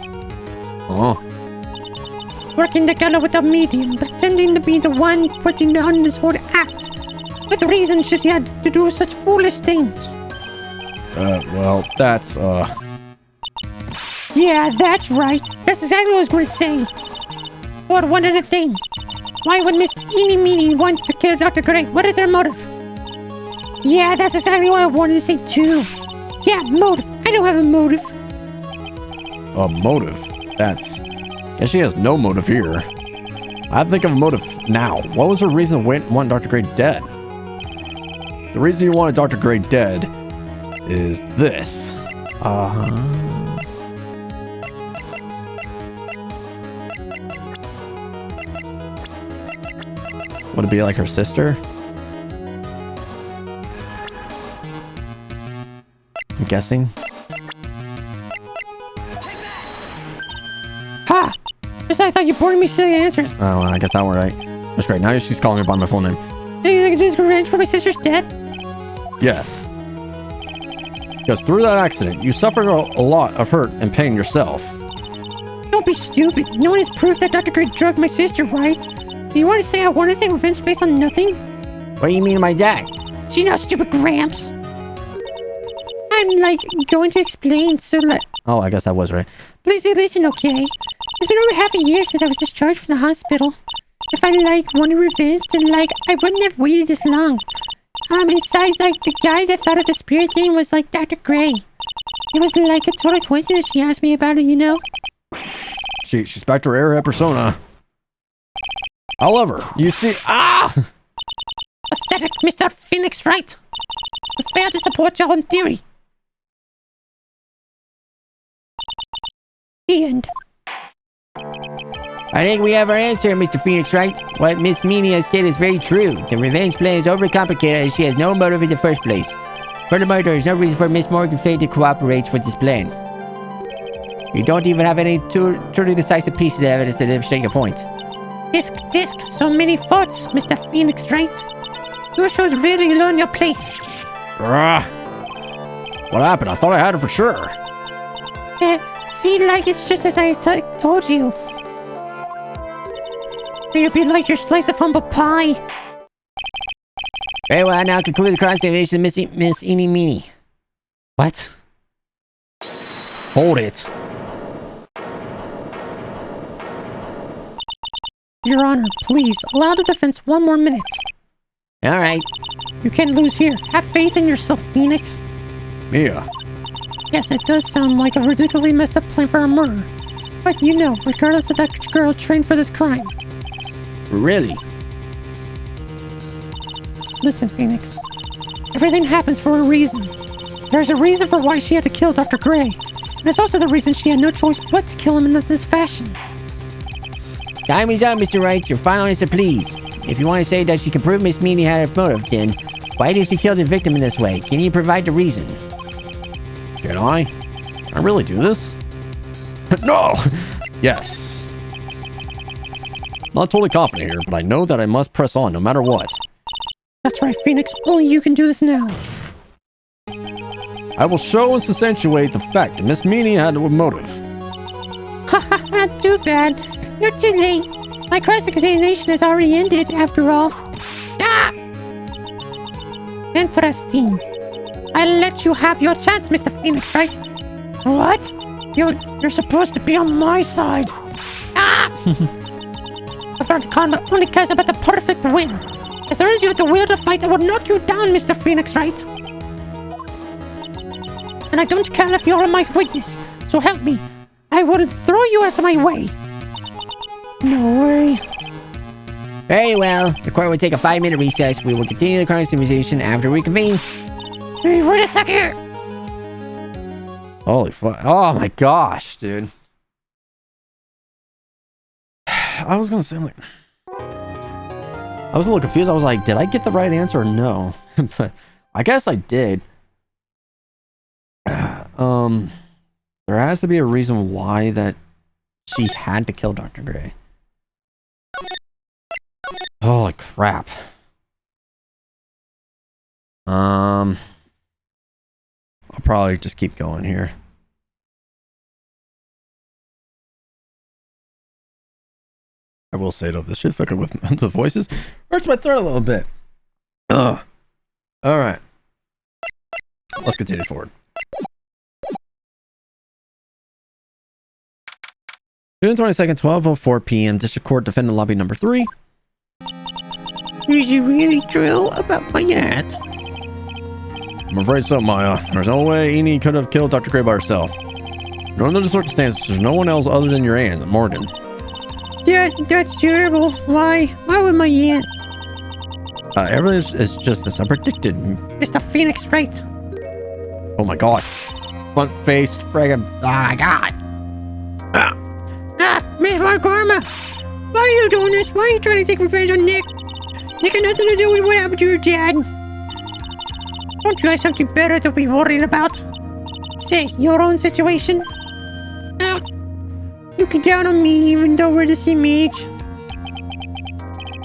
Oh. Working together with a medium, pretending to be the one putting on this whole act. With reason should he have to do such foolish things. Well, that's, Yeah, that's right. That's exactly what I was going to say. But one other thing. Why would Miss MINEY want to kill Dr. Gray? What is their motive? Yeah, that's exactly what I wanted to say too. Yeah, motive. I don't have a motive. a motive. That's... Guess she has no motive here. I think of a motive now. What was her reason to want Dr. Gray dead? The reason you wanted Dr. Gray dead is this. Would it be like her sister? I'm guessing. Ha! Just I thought you bored me silly answers. Oh, well, I guess that one right. That's great. Now she's calling me by my full name. Do you think I can just revenge for my sister's death? Yes. Because through that accident, you suffered a lot of hurt and pain yourself. Don't be stupid. No one has proof that Dr. Gray drugged my sister, right? You want to say I wanted to take revenge based on nothing? What do you mean by that? See now, stupid Gramps. I'm like going to explain, so let. Oh, I guess that was right. Please listen, okay? It's been over half a year since I was discharged from the hospital. If I wanted revenge, then I wouldn't have waited this long. Besides, the guy that thought of the spirit thing was Dr. Gray. It was a total coincidence she asked me about it, you know? She's back to her airhead persona. However, you see... Pathetic, Mr. Phoenix Wright. You failed to support your own theory. The end. I think we have our answer, Mr. Phoenix Wright. What Miss MINEY has stated is very true. The revenge plan is overcomplicated as she has no motive in the first place. Furthermore, there is no reason for Miss Morgan Fay to cooperate with this plan. You don't even have any truly decisive pieces of evidence to demonstrate your point. Disc, so many faults, Mr. Phoenix Wright. You should really learn your place. What happened? I thought I had her for sure. See, it's just as I told you. You'd be like your slice of humble pie. Very well, I now conclude the cross-examination of Miss MINEY. What? Hold it. Your Honor, please, allow the defense 1 more minute. Alright. You can't lose here. Have faith in yourself, Phoenix. Mia. Yes, it does sound like a ridiculously messed up plan for a murder. But you know, regardless of that girl trained for this crime. Really? Listen, Phoenix. Everything happens for a reason. There's a reason for why she had to kill Dr. Gray. And it's also the reason she had no choice but to kill him in this fashion. Time is up, Mr. Wright. Your final answer, please. If you want to say that she can prove Miss MINEY had a motive, then why did she kill the victim in this way? Can you provide the reason? Can I? Can I really do this? No! Yes. Not totally confident here, but I know that I must press on no matter what. That's right, Phoenix. Only you can do this now. I will show and substantiate the fact that Miss MINEY had a motive. Ha ha ha, too bad. You're too late. My cross-examination has already ended, after all. Ah! Interesting. I'll let you have your chance, Mr. Phoenix, right? What? You're supposed to be on my side. Ah! The front karma only cares about the perfect win. As long as you have the will to fight, I will knock you down, Mr. Phoenix Wright. And I don't care if you're my witness, so help me. I will throw you out of my way. No way. Very well. The court will take a 5-minute recess. We will continue the conversation after we convene. Hey, wait a second. Holy fuck. Oh my gosh, dude. I was gonna say, like, I was a little confused. I was like, did I get the right answer or no? But I guess I did. There has to be a reason why that she had to kill Dr. Gray. Holy crap. I'll probably just keep going here. I will say though, this shit fucking with the voices hurts my throat a little bit. Ugh. All right. Let's continue forward. June 22nd, 12:04 p.m. District Court, Defendant Lobby number 3. Is you really true about my aunt? I'm afraid so, Maya. There's no way MINEY could have killed Dr. Gray by herself. Under the circumstances, there's no one else other than your aunt, Morgan. That's terrible. Why? Why would my aunt? Everything is just as I predicted. Mr. Phoenix Wright. Oh my god. Front face, friggin'. Oh my god. Miss Karma. Why are you doing this? Why are you trying to take revenge on Nick? Nick had nothing to do with what happened to your dad. Don't you have something better to be worried about? Say, your own situation? You can count on me even though we're the same age.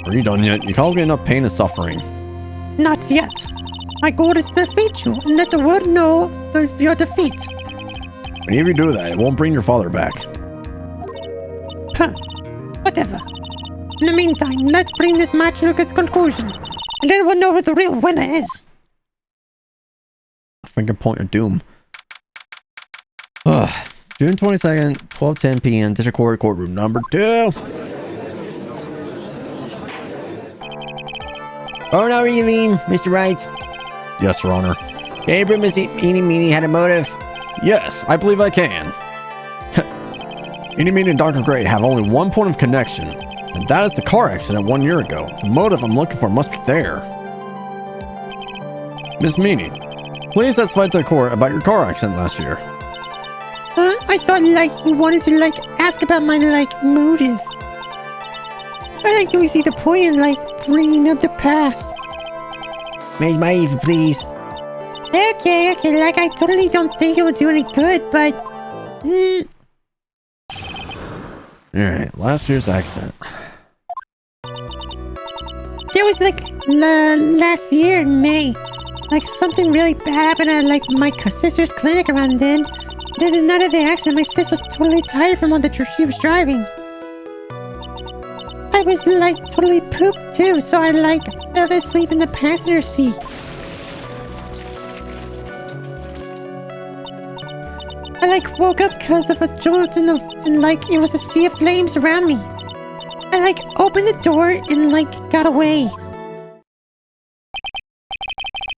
Are you done yet? You caused me enough pain and suffering. Not yet. My goal is to defeat you and let the world know of your defeat. Whenever you do that, it won't bring your father back. Huh. Whatever. In the meantime, let's bring this match to its conclusion. And then we'll know who the real winner is. Finger point of doom. Ugh. June 22nd, 12:10 p.m. District Court, courtroom number 2. Oh, no, you mean, Mr. Wright? Yes, Your Honor. Can you prove Miss MINEY had a motive? Yes, I believe I can. MINEY and Dr. Gray have only one point of connection, and that is the car accident 1 year ago. The motive I'm looking for must be there. Miss MINEY, please testify to the court about your car accident last year. I thought, you wanted to, ask about my, motive. I don't see the point in, bringing up the past. Miss MINEY, please. Okay, I totally don't think it would do any good, but... Alright, last year's accident. There was, last year in May. Something really bad happened at, my sister's clinic around then. Then the night of the accident, my sis was totally tired from all the she was driving. I was, totally pooped, too, so I, fell asleep in the passenger seat. I, woke up because of a jolt and, it was a sea of flames around me. I, opened the door and, got away.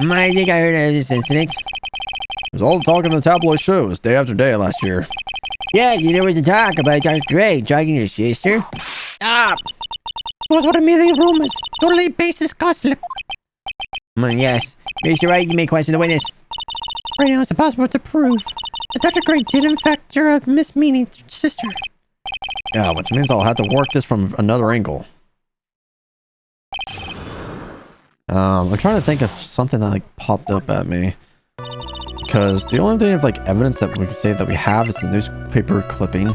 I think I heard of this incident. It was all the talk in the tabloid shows day after day last year. Yeah, there was a talk about Dr. Gray dragging your sister. Stop! It was what a million rumors. Totally baseless gossip. Yes. Mr. Wright, you may question the witness. Right now, it's impossible to prove that Dr. Gray did in fact drug Miss MINEY's sister. Yeah, which means I'll have to work this from another angle. I'm trying to think of something that popped up at me. Because the only thing of evidence that we can say that we have is the newspaper clipping.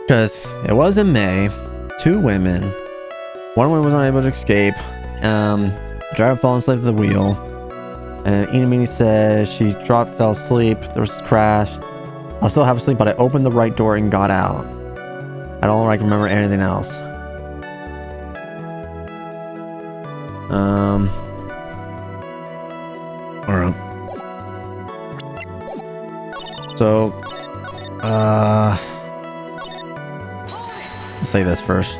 Because it was in May, 2 women. One woman was unable to escape. The driver fell asleep at the wheel. And MINEY says she fell asleep. There was a crash. I was still half asleep, but I opened the right door and got out. I don't remember anything else. Alright. So, let's say this first.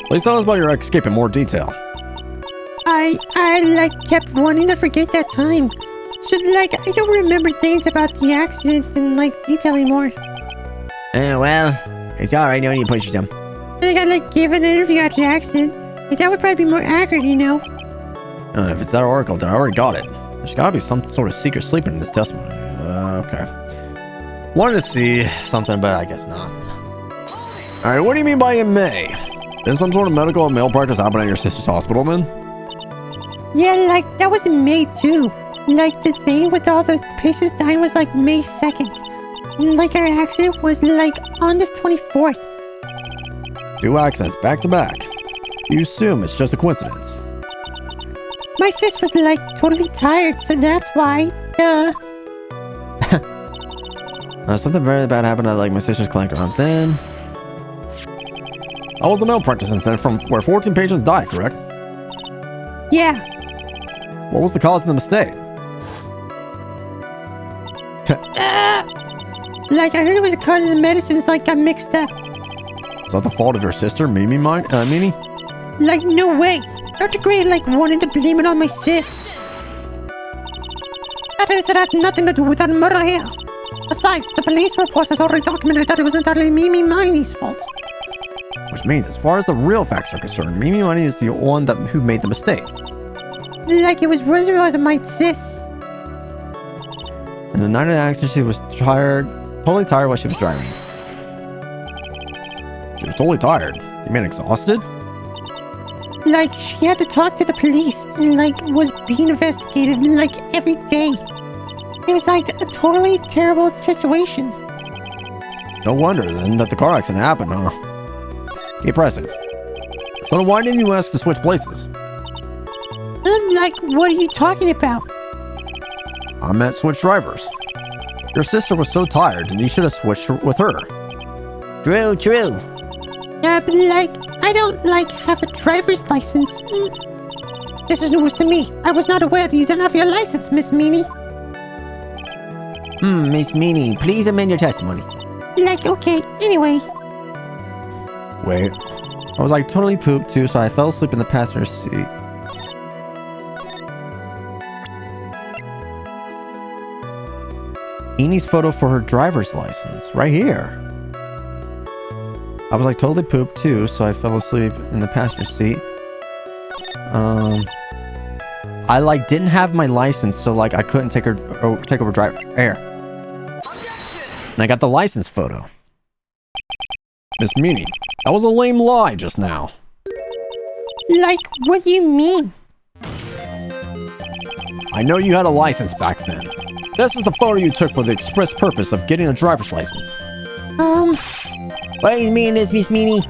Please tell us about your escape in more detail. I, like, kept wanting to forget that time. So, like, I don't remember things about the accident in, like, detail anymore. Well, it's alright, no need to push yourself. I got, like, give an interview after the accident. Like, that would probably be more accurate, you know? If it's that oracle, then I already got it. There's gotta be some sort of secret sleeping in this testimony. Okay. Wanted to see something, but I guess not. Alright, what do you mean by in May? Is some sort of medical and malpractice happening at your sister's hospital, then? Yeah, like, that was in May, too. Like, the thing with all the patients dying was, like, May 2nd. And, like, our accident was, like, on the 24th. 2 accidents back to back. You assume it's just a coincidence. My sis was, like, totally tired, so that's why. Something very bad happened at, like, my sister's clinic around then. That was the malpractice incident from where 14 patients died, correct? Yeah. What was the cause of the mistake? Like, I heard it was because of the medicines, like, got mixed up. Was that the fault of your sister, MINEY? Like, no way. Dr. Gray, like, wanted to blame it on my sis. That has nothing to do with that murder here. Besides, the police report has already documented that it was entirely MINEY's fault. Which means, as far as the real facts are concerned, MINEY is the one who made the mistake. Like, it was because of my sis. And the night of the accident, she was tired, totally tired while she was driving. She was totally tired. You mean exhausted? Like, she had to talk to the police and, like, was being investigated, like, every day. It was, like, a totally terrible situation. No wonder, then, that the car accident happened, huh? Keep pressing. So then why didn't you ask to switch places? Like, what are you talking about? I meant switch drivers. Your sister was so tired, and you should have switched with her. True. Yeah, but, like, I don't, like, have a driver's license. This is news to me. I was not aware that you didn't have your license, Miss MINEY. Miss MINEY, please amend your testimony. Like, okay, anyway. Wait. I was like totally pooped too, so I fell asleep in the passenger seat. Enie's photo for her driver's license, right here. I was like totally pooped too, so I fell asleep in the passenger seat. I like didn't have my license, so like I couldn't take over driver air. And I got the license photo. Miss MINEY, that was a lame lie just now. Like, what do you mean? I know you had a license back then. This is the photo you took for the express purpose of getting a driver's license. What do you mean, Miss MINEY?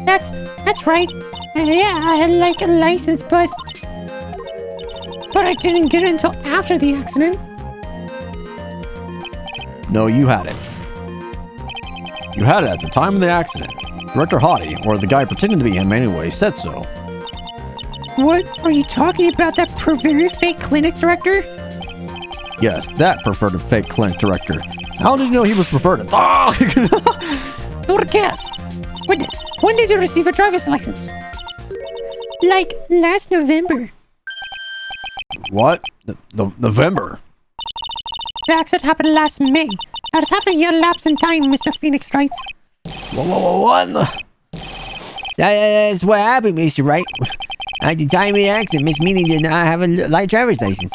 That's right. Yeah, I had, like, a license, but I didn't get it until after the accident. No, you had it. You had it at the time of the accident. Director Hottie, or the guy pretending to be him anyway, said so. What are you talking about? That perverted fake clinic director? Yes, that perverted fake clinic director. How did you know he was perverted? Oh! Who would guess? Witness, when did you receive a driver's license? Like, last November. What? November? The accident happened last May. That is half a year lapse in time, Mr. Phoenix Wright. What? That's what happened, Mr. Wright. At the time of the accident, Miss MINEY did not have a light driver's license.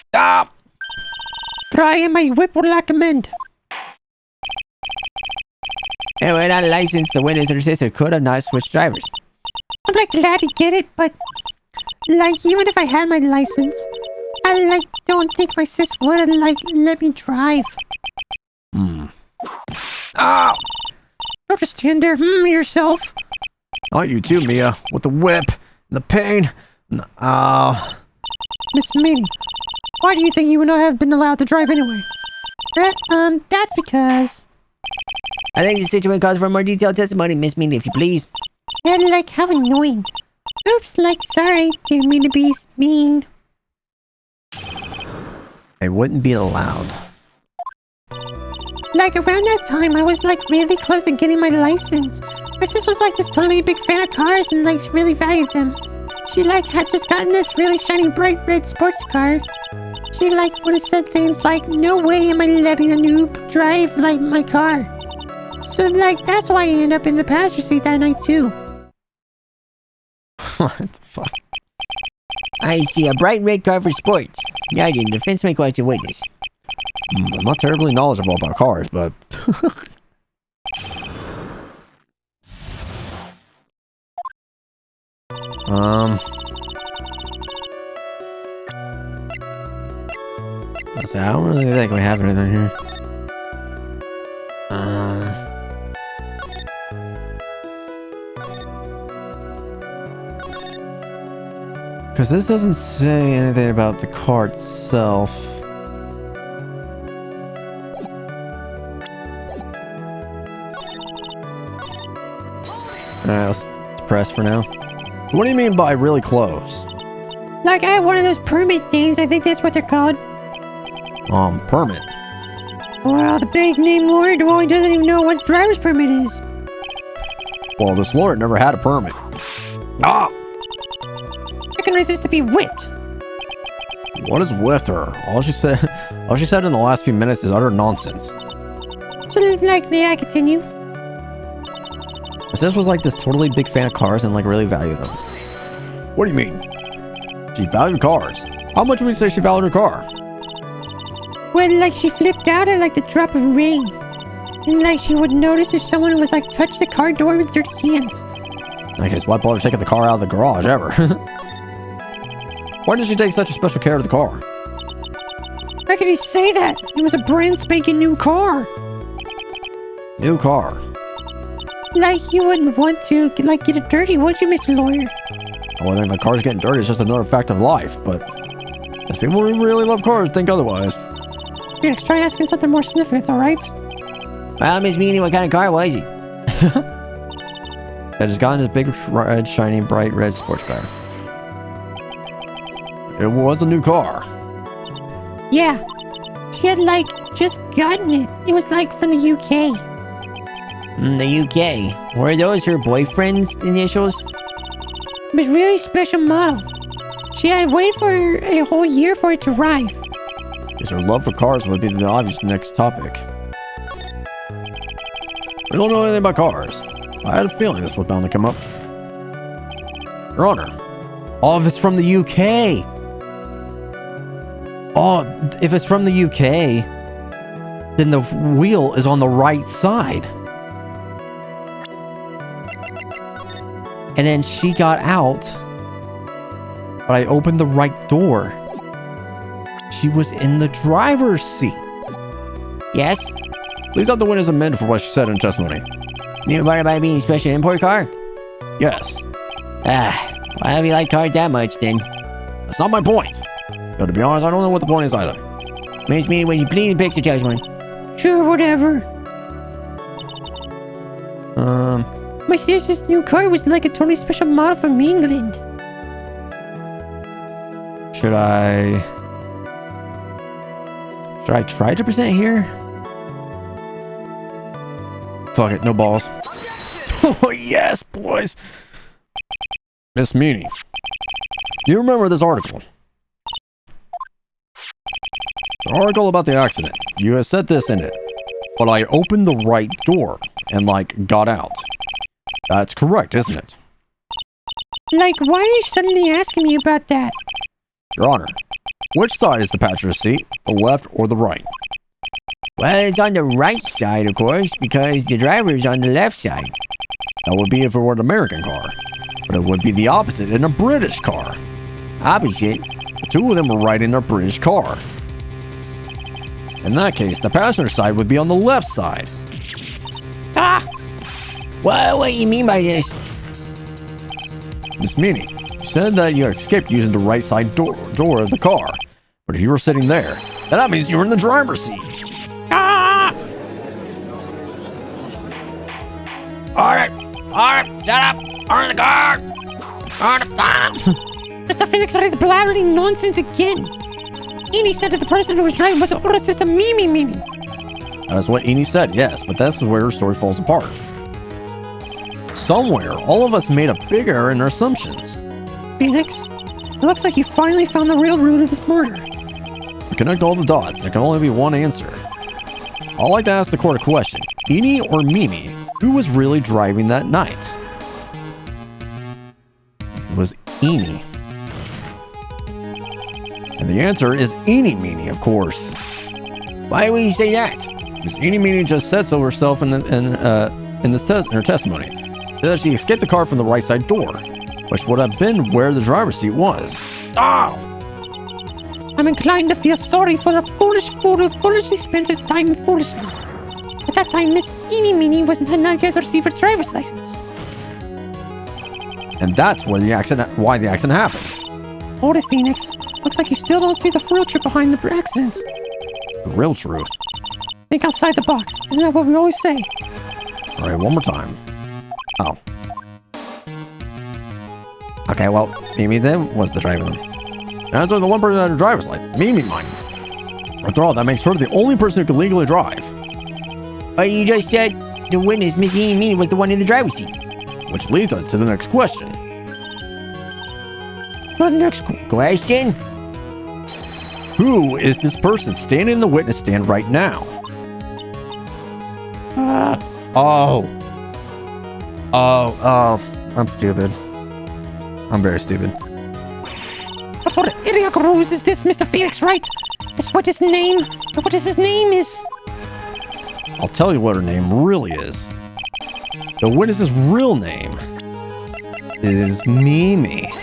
Stop! Cry and my whip would like amend. Anyway, without a license, the witness and her sister could have not switched drivers. I'm, like, glad to get it, but, like, even if I had my license, I, like, don't think my sis would have, like, let me drive. Ow! Don't just stand there, yourself. Not you too, Mia. With the whip, and the pain, and the ow. Miss MINEY, why do you think you would not have been allowed to drive anyway? That's because... I think the situation calls for a more detailed testimony, Miss MINEY, if you please. Yeah, like, how annoying. Oops, like, sorry. Didn't mean to be mean. They wouldn't be allowed. Like, around that time, I was, like, really close to getting my license. My sister was like this totally big fan of cars and like really valued them. She like had just gotten this really shiny bright red sports car. She like would have said things like, "No way am I letting a noob drive like my car." So like that's why I ended up in the passenger seat that night too. What the fuck? I see a bright red car for sports. Guardian, defense may question witness. I'm not terribly knowledgeable about cars, but... Let's see, I don't really think we have anything here. Because this doesn't say anything about the car itself. Alright, let's press for now. What do you mean by really close? Like I have one of those permit things. I think that's what they're called. Permit. Well, the big name lawyer doesn't even know what a driver's permit is. Well, this lawyer never had a permit. Ah! I can resist to be whipped. What is with her? All she said in the last few minutes is utter nonsense. So like, may I continue? This was like this totally big fan of cars and like really valued them. What do you mean? She valued cars. How much would you say she valued her car? Well, like she flipped out at like the drop of rain. And like she would notice if someone was like touch the car door with dirty hands. I guess why bother taking the car out of the garage ever? Why did she take such a special care of the car? How could he say that? It was a brand spanking new car. New car. Like you wouldn't want to like get it dirty, would you, Mr. Lawyer? Well, I think the car's getting dirty is just another fact of life, but as people who really love cars think otherwise. Phoenix, try asking something more significant, alright? Well, Miss Meanie, what kind of car was it? I just got in this big, red, shiny, bright red sports car. It was a new car. Yeah. She had like just gotten it. It was like from the UK. The UK. Were those her boyfriend's initials? It was really special model. She had waited for a whole year for it to arrive. Because her love for cars would be the obvious next topic. We don't know anything about cars. I had a feeling this was bound to come up. Your Honor, all of it's from the UK. Oh, if it's from the UK, then the wheel is on the right side. And then she got out, but I opened the right door. She was in the driver's seat. Yes? Please have the witness amend for what she said in testimony. You bought it by being a special import car? Yes. Why have you like cars that much then? That's not my point. But to be honest, I don't know what the point is either. Miss Meanie, would you please picture choice one? Sure, whatever. My sister's new car was like a totally special model from England. Should I try to present here? Fuck it, no balls. Oh yes, boys. Miss Meanie, do you remember this article? The article about the accident. You have said this in it. But I opened the right door and like got out. That's correct, isn't it? Like, why are you suddenly asking me about that? Your Honor, which side is the passenger seat? The left or the right? Well, it's on the right side, of course, because the driver is on the left side. That would be if it were an American car. But it would be the opposite in a British car. Opposite? The two of them were right in their British car. In that case, the passenger side would be on the left side. Ah! Well, what do you mean by this? Miss Meanie, you said that you escaped using the right side door of the car. But if you were sitting there, then that means you were in the driver's seat. Ah! Alright, shut up! On the car! On the car! Mr. Phoenix is blabbering nonsense again. Eni said that the person who was driving was an older sister, Mimi. That is what Eni said, yes, but that's where her story falls apart. Somewhere, all of us made a big error in our assumptions. Phoenix, it looks like you finally found the real root of this murder. To connect all the dots, there can only be one answer. I'd like to ask the court a question. Eni or Mimi, who was really driving that night? It was Eni. And the answer is Eeny Meeny, of course. Why would you say that? Because Eeny Meeny just said so herself in her testimony. That she escaped the car from the right side door, which would have been where the driver's seat was. Oh! I'm inclined to feel sorry for the foolish fool who foolishly spent his time foolishly. At that time, Miss Eeny Meeny had not yet received her driver's license. And that's why the accident happened. Hold it, Phoenix. Looks like you still don't see the real truth behind the accident. The real truth. Think outside the box. Isn't that what we always say? All right, one more time. Oh. Okay, well, Mimi then was the driver then. As the one person that had a driver's license, Mimi mine. After all, that makes her the only person who can legally drive. But you just said the witness, Miss Eeny Meeny, was the one in the driver's seat. Which leads us to the next question. The next question? Who is this person standing in the witness stand right now? I'm stupid. I'm very stupid. What sort of idiot ruse is this, Mr. Phoenix Wright? What his name is? I'll tell you what her name really is. The witness's real name is Mimi.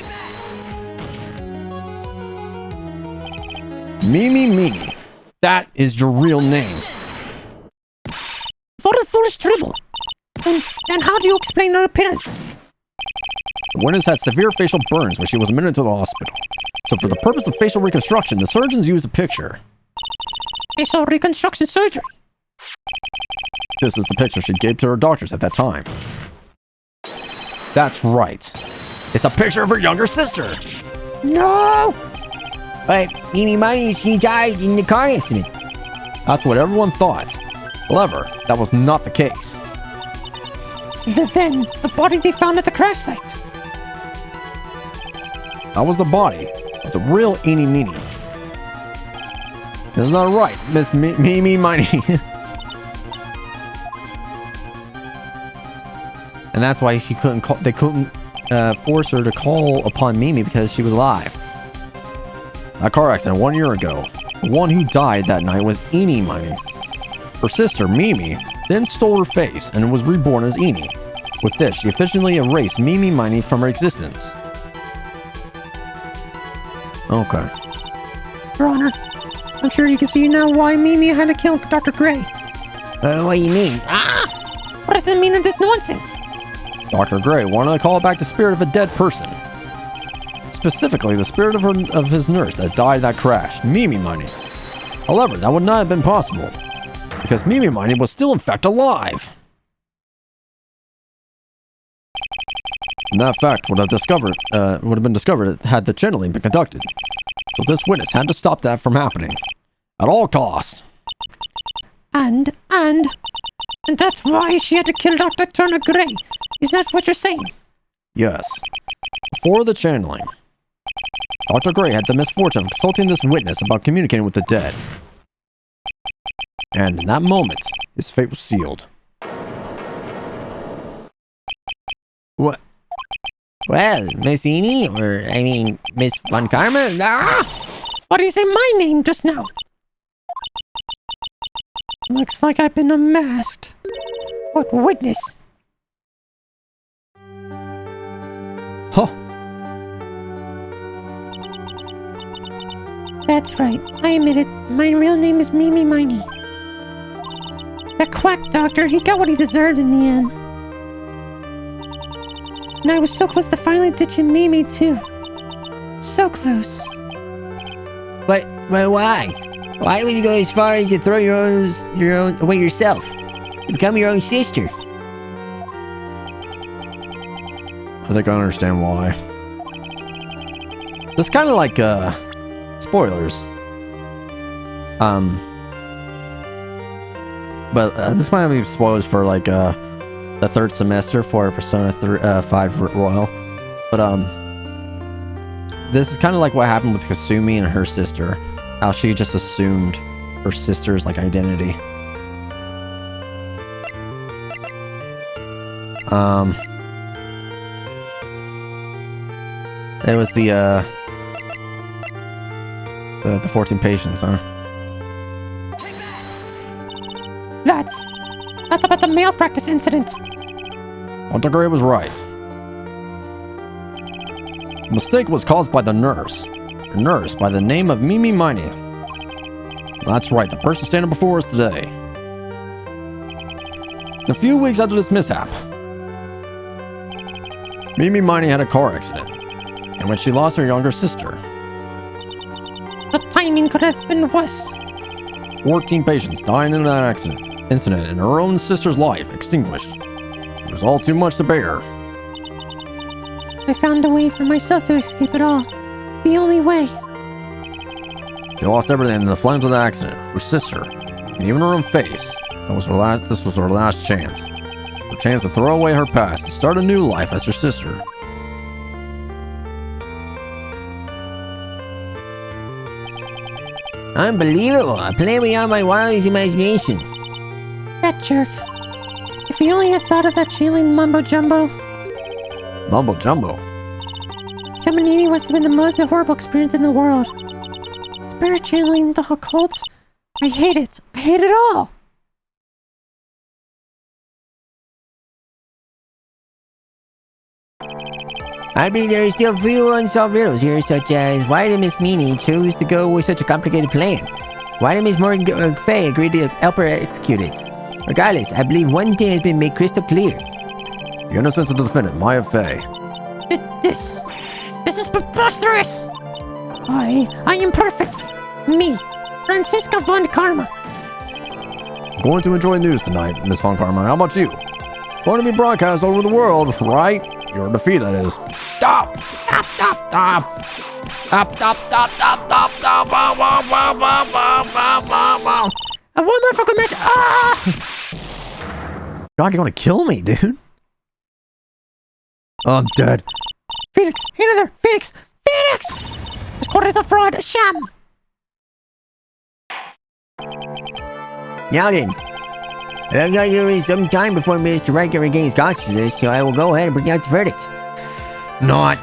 Mimi. That is your real name. What a foolish dribble. And how do you explain her appearance? The witness had severe facial burns when she was admitted to the hospital. So for the purpose of facial reconstruction, the surgeons used a picture. Facial reconstruction surgery? This is the picture she gave to her doctors at that time. That's right. It's a picture of her younger sister. No! But Mimi Miney, she died in the car accident. That's what everyone thought. However, that was not the case. Then, the body they found at the crash site. That was the body of the real Eeny Meeny. That's not right, Miss Mimi Miney. And that's why she couldn't call. They couldn't force her to call upon Mimi because she was alive. That car accident 1 year ago. The one who died that night was Eeny Miney. Her sister, Mimi, then stole her face and was reborn as Eeny. With this, she efficiently erased Mimi Miney from her existence. Okay. Your Honor, I'm sure you can see now why Mimi had to kill Dr. Gray. What do you mean? What does it mean in this nonsense? Dr. Gray wanted to call back the spirit of a dead person. Specifically, the spirit of his nurse that died in that crash, Mimi Miney. However, that would not have been possible, because Mimi Miney was still in fact alive. And that fact would have been discovered had the channeling been conducted. So this witness had to stop that from happening. At all costs. And that's why she had to kill Dr. Turner Gray. Is that what you're saying? Yes. Before the channeling, Dr. Gray had the misfortune of consulting this witness about communicating with the dead. And in that moment, his fate was sealed. What? Well, Miss Eeny, Miss Von Karma? Why did you say my name just now? Looks like I've been unmasked. What witness? Huh. That's right. I admit it. My real name is Mimi Miney. The quack doctor, he got what he deserved in the end. And I was so close to finally ditching Mimi, too. So close. But why? Why would you go as far as to throw your own away yourself? To become your own sister? I think I understand why. It's kind of like, spoilers. But this might be spoilers for, like, the third semester for Persona 5 Royal. But this is kind of like what happened with Kasumi and her sister. How she just assumed her sister's like identity. It was the 14 patients, huh? That's about the malpractice incident. Dr. Gray was right. The mistake was caused by the nurse. A nurse by the name of MINEY. That's right, the person standing before us today. A few weeks after this mishap, MINEY had a car accident, in which she lost her younger sister. The timing could have been worse. 14 patients dying in that incident, and her own sister's life extinguished. It was all too much to bear. I found a way for myself to escape it all. The only way. She lost everything in the flames of the accident. Her sister, and even her own face. This was her last chance. Her chance to throw away her past and start a new life as her sister. Unbelievable. A play beyond my wildest imagination. That jerk. If he only had thought of that chain mumbo jumbo. Mumbo jumbo? MNIDakota must have been the most horrible experience in the world. Spirit channeling the occult. I hate it. I hate it all. I believe there are still few unsolved riddles here, such as why did Miss MINEY choose to go with such a complicated plan? Why did Miss Morgan Fay agree to help her execute it? Regardless, I believe one thing has been made crystal clear. The innocence of the defendant, Maya Fay. This is preposterous! I am perfect! Me, Francisca von Karma. Going to enjoy news tonight, Miss von Karma. How about you? Going to be broadcast over the world, right? Your defeat, that is. Stop! Stop! Stop! Stop! Stop! Stop! Stop! Stop! Stop! Stop! I want my fucking match! Ah! God, you're gonna kill me, dude. I'm dead. Phoenix! Hey there! Phoenix! Phoenix! This court is a fraud! A sham! Now then, it looks like there is some time before Mr. Riker regains consciousness, so I will go ahead and bring out the verdict. Not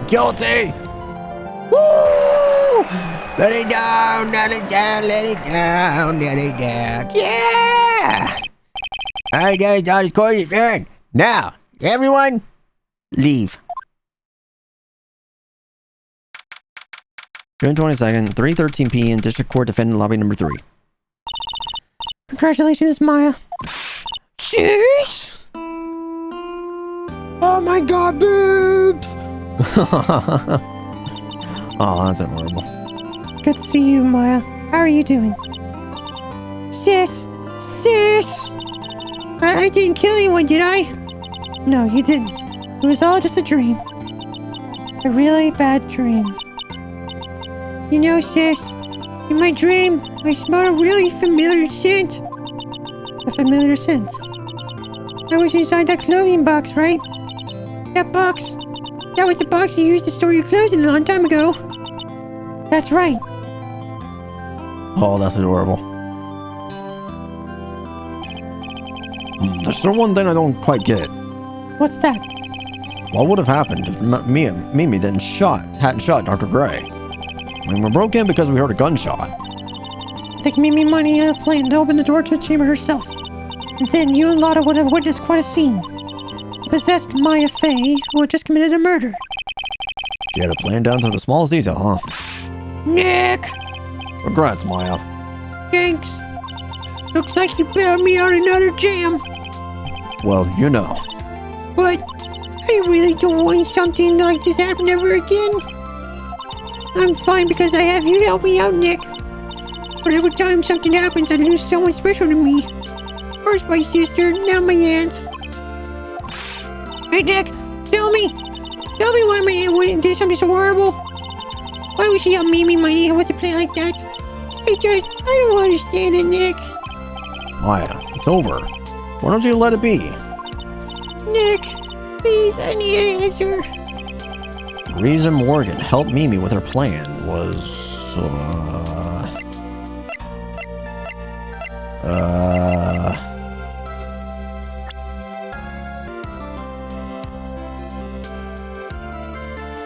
guilty. Woo! Let it down, let it down, let it down, let it down. Yeah! Alright guys, all the court is adjourned. Now, everyone, leave. June 22nd, 3:13 p.m. District Court Defendant Lobby Number 3. Congratulations, Maya. Sheesh! Oh my god, boobs! Oh, that's adorable. Good to see you, Maya. How are you doing? Sis! I didn't kill anyone, did I? No, you didn't. It was all just a dream. A really bad dream. You know, sis, in my dream, I smelled a really familiar scent. A familiar scent. I was inside that clothing box, right? That box. That was the box you used to store your clothes in a long time ago. That's right. Oh, that's adorable. There's still one thing I don't quite get. What's that? What would have happened if Mimi hadn't shot Dr. Gray? I mean, we broke in because we heard a gunshot. I think MINEY had a plan to open the door to the chamber herself. And then you and Lotta would have witnessed quite a scene. Possessed Maya Fay, who had just committed a murder. She had a plan down to the smallest detail, huh? Nick! Congrats, Maya. Thanks. Looks like you bailed me out another jam. Well, you know. But I really don't want something like this happen ever again. I'm fine because I have you to help me out, Nick. But every time something happens, I lose someone special to me. First my sister, now my aunt. Hey, Nick, tell me why my aunt went and did something so horrible. Why would she help MINEY with a plan like that? I don't understand it, Nick. Maya, it's over. Why don't you let it be? Nick, please, I need an answer. The reason Morgan helped Mimi with her plan was...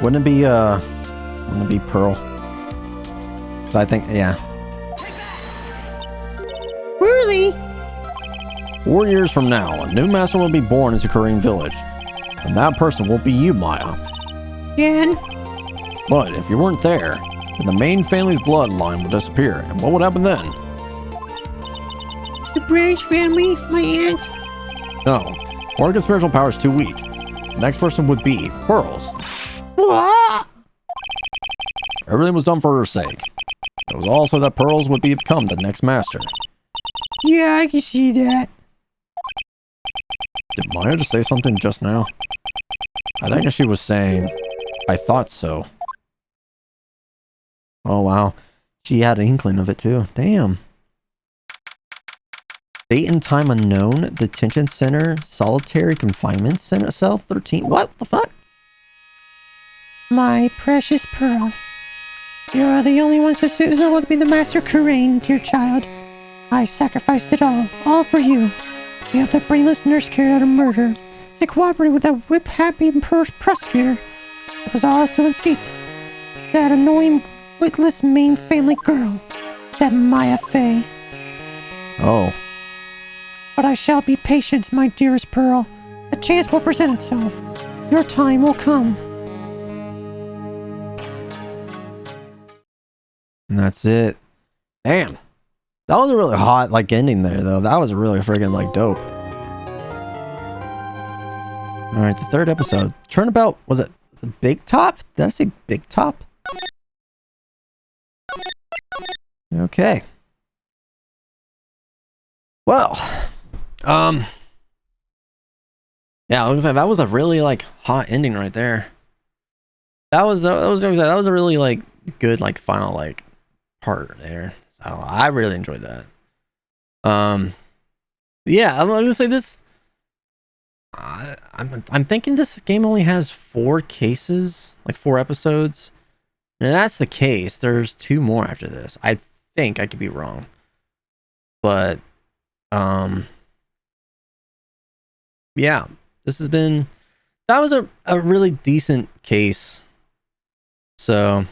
Wouldn't it be Pearl? Because I think, yeah. Really? 4 years from now, a new master will be born in Sakurian Village. And that person will be you, Maya. Jan? But if you weren't there, then the main family's bloodline would disappear. And what would happen then? The Branch family? My aunt? No. Morgan's spiritual power is too weak. The next person would be Pearl's. What? Everything was done for her sake. It was also that Pearl's would become the next master. Yeah, I can see that. Did Maya just say something just now? I think she was saying, I thought so. Oh wow. She had an inkling of it too. Damn. Date and time unknown. Detention center. Solitary confinement center. Cell 13. What the fuck? My precious Pearl. You are the only one Suzuha will be the Master Kurain, dear child. I sacrificed it all for you. You have that brainless nurse carried out a murder. I cooperated with that whip-happy prosecutor. It was all to unseat that annoying, witless main family girl, that Maya Fey. Oh. But I shall be patient, my dearest Pearl. A chance will present itself. Your time will come. And that's it. Damn. That was a really hot, like, ending there, though. That was really friggin', like, dope. Alright, the third episode. Turnabout, was it Big Top? Did I say Big Top? Okay. Well. Yeah, I was like, that was a really, like, hot ending right there. That was a really, like, good, like, final, like, part there. So I really enjoyed that. Yeah, I'm gonna say this. I'm thinking this game only has 4 cases, like 4 episodes. And that's the case. There's 2 more after this. I think I could be wrong, but yeah, that was a really decent case. So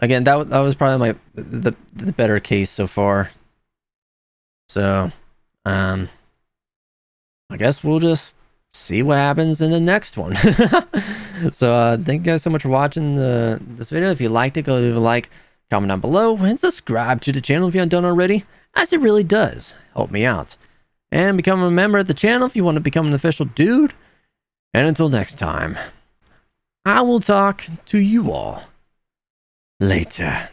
again, that was probably the better case so far. So I guess we'll just see what happens in the next one. So thank you guys so much for watching this video. If you liked it, go leave a like, comment down below, and subscribe to the channel if you haven't done already, as it really does help me out. And become a member of the channel if you want to become an official dude. And until next time, I will talk to you all later.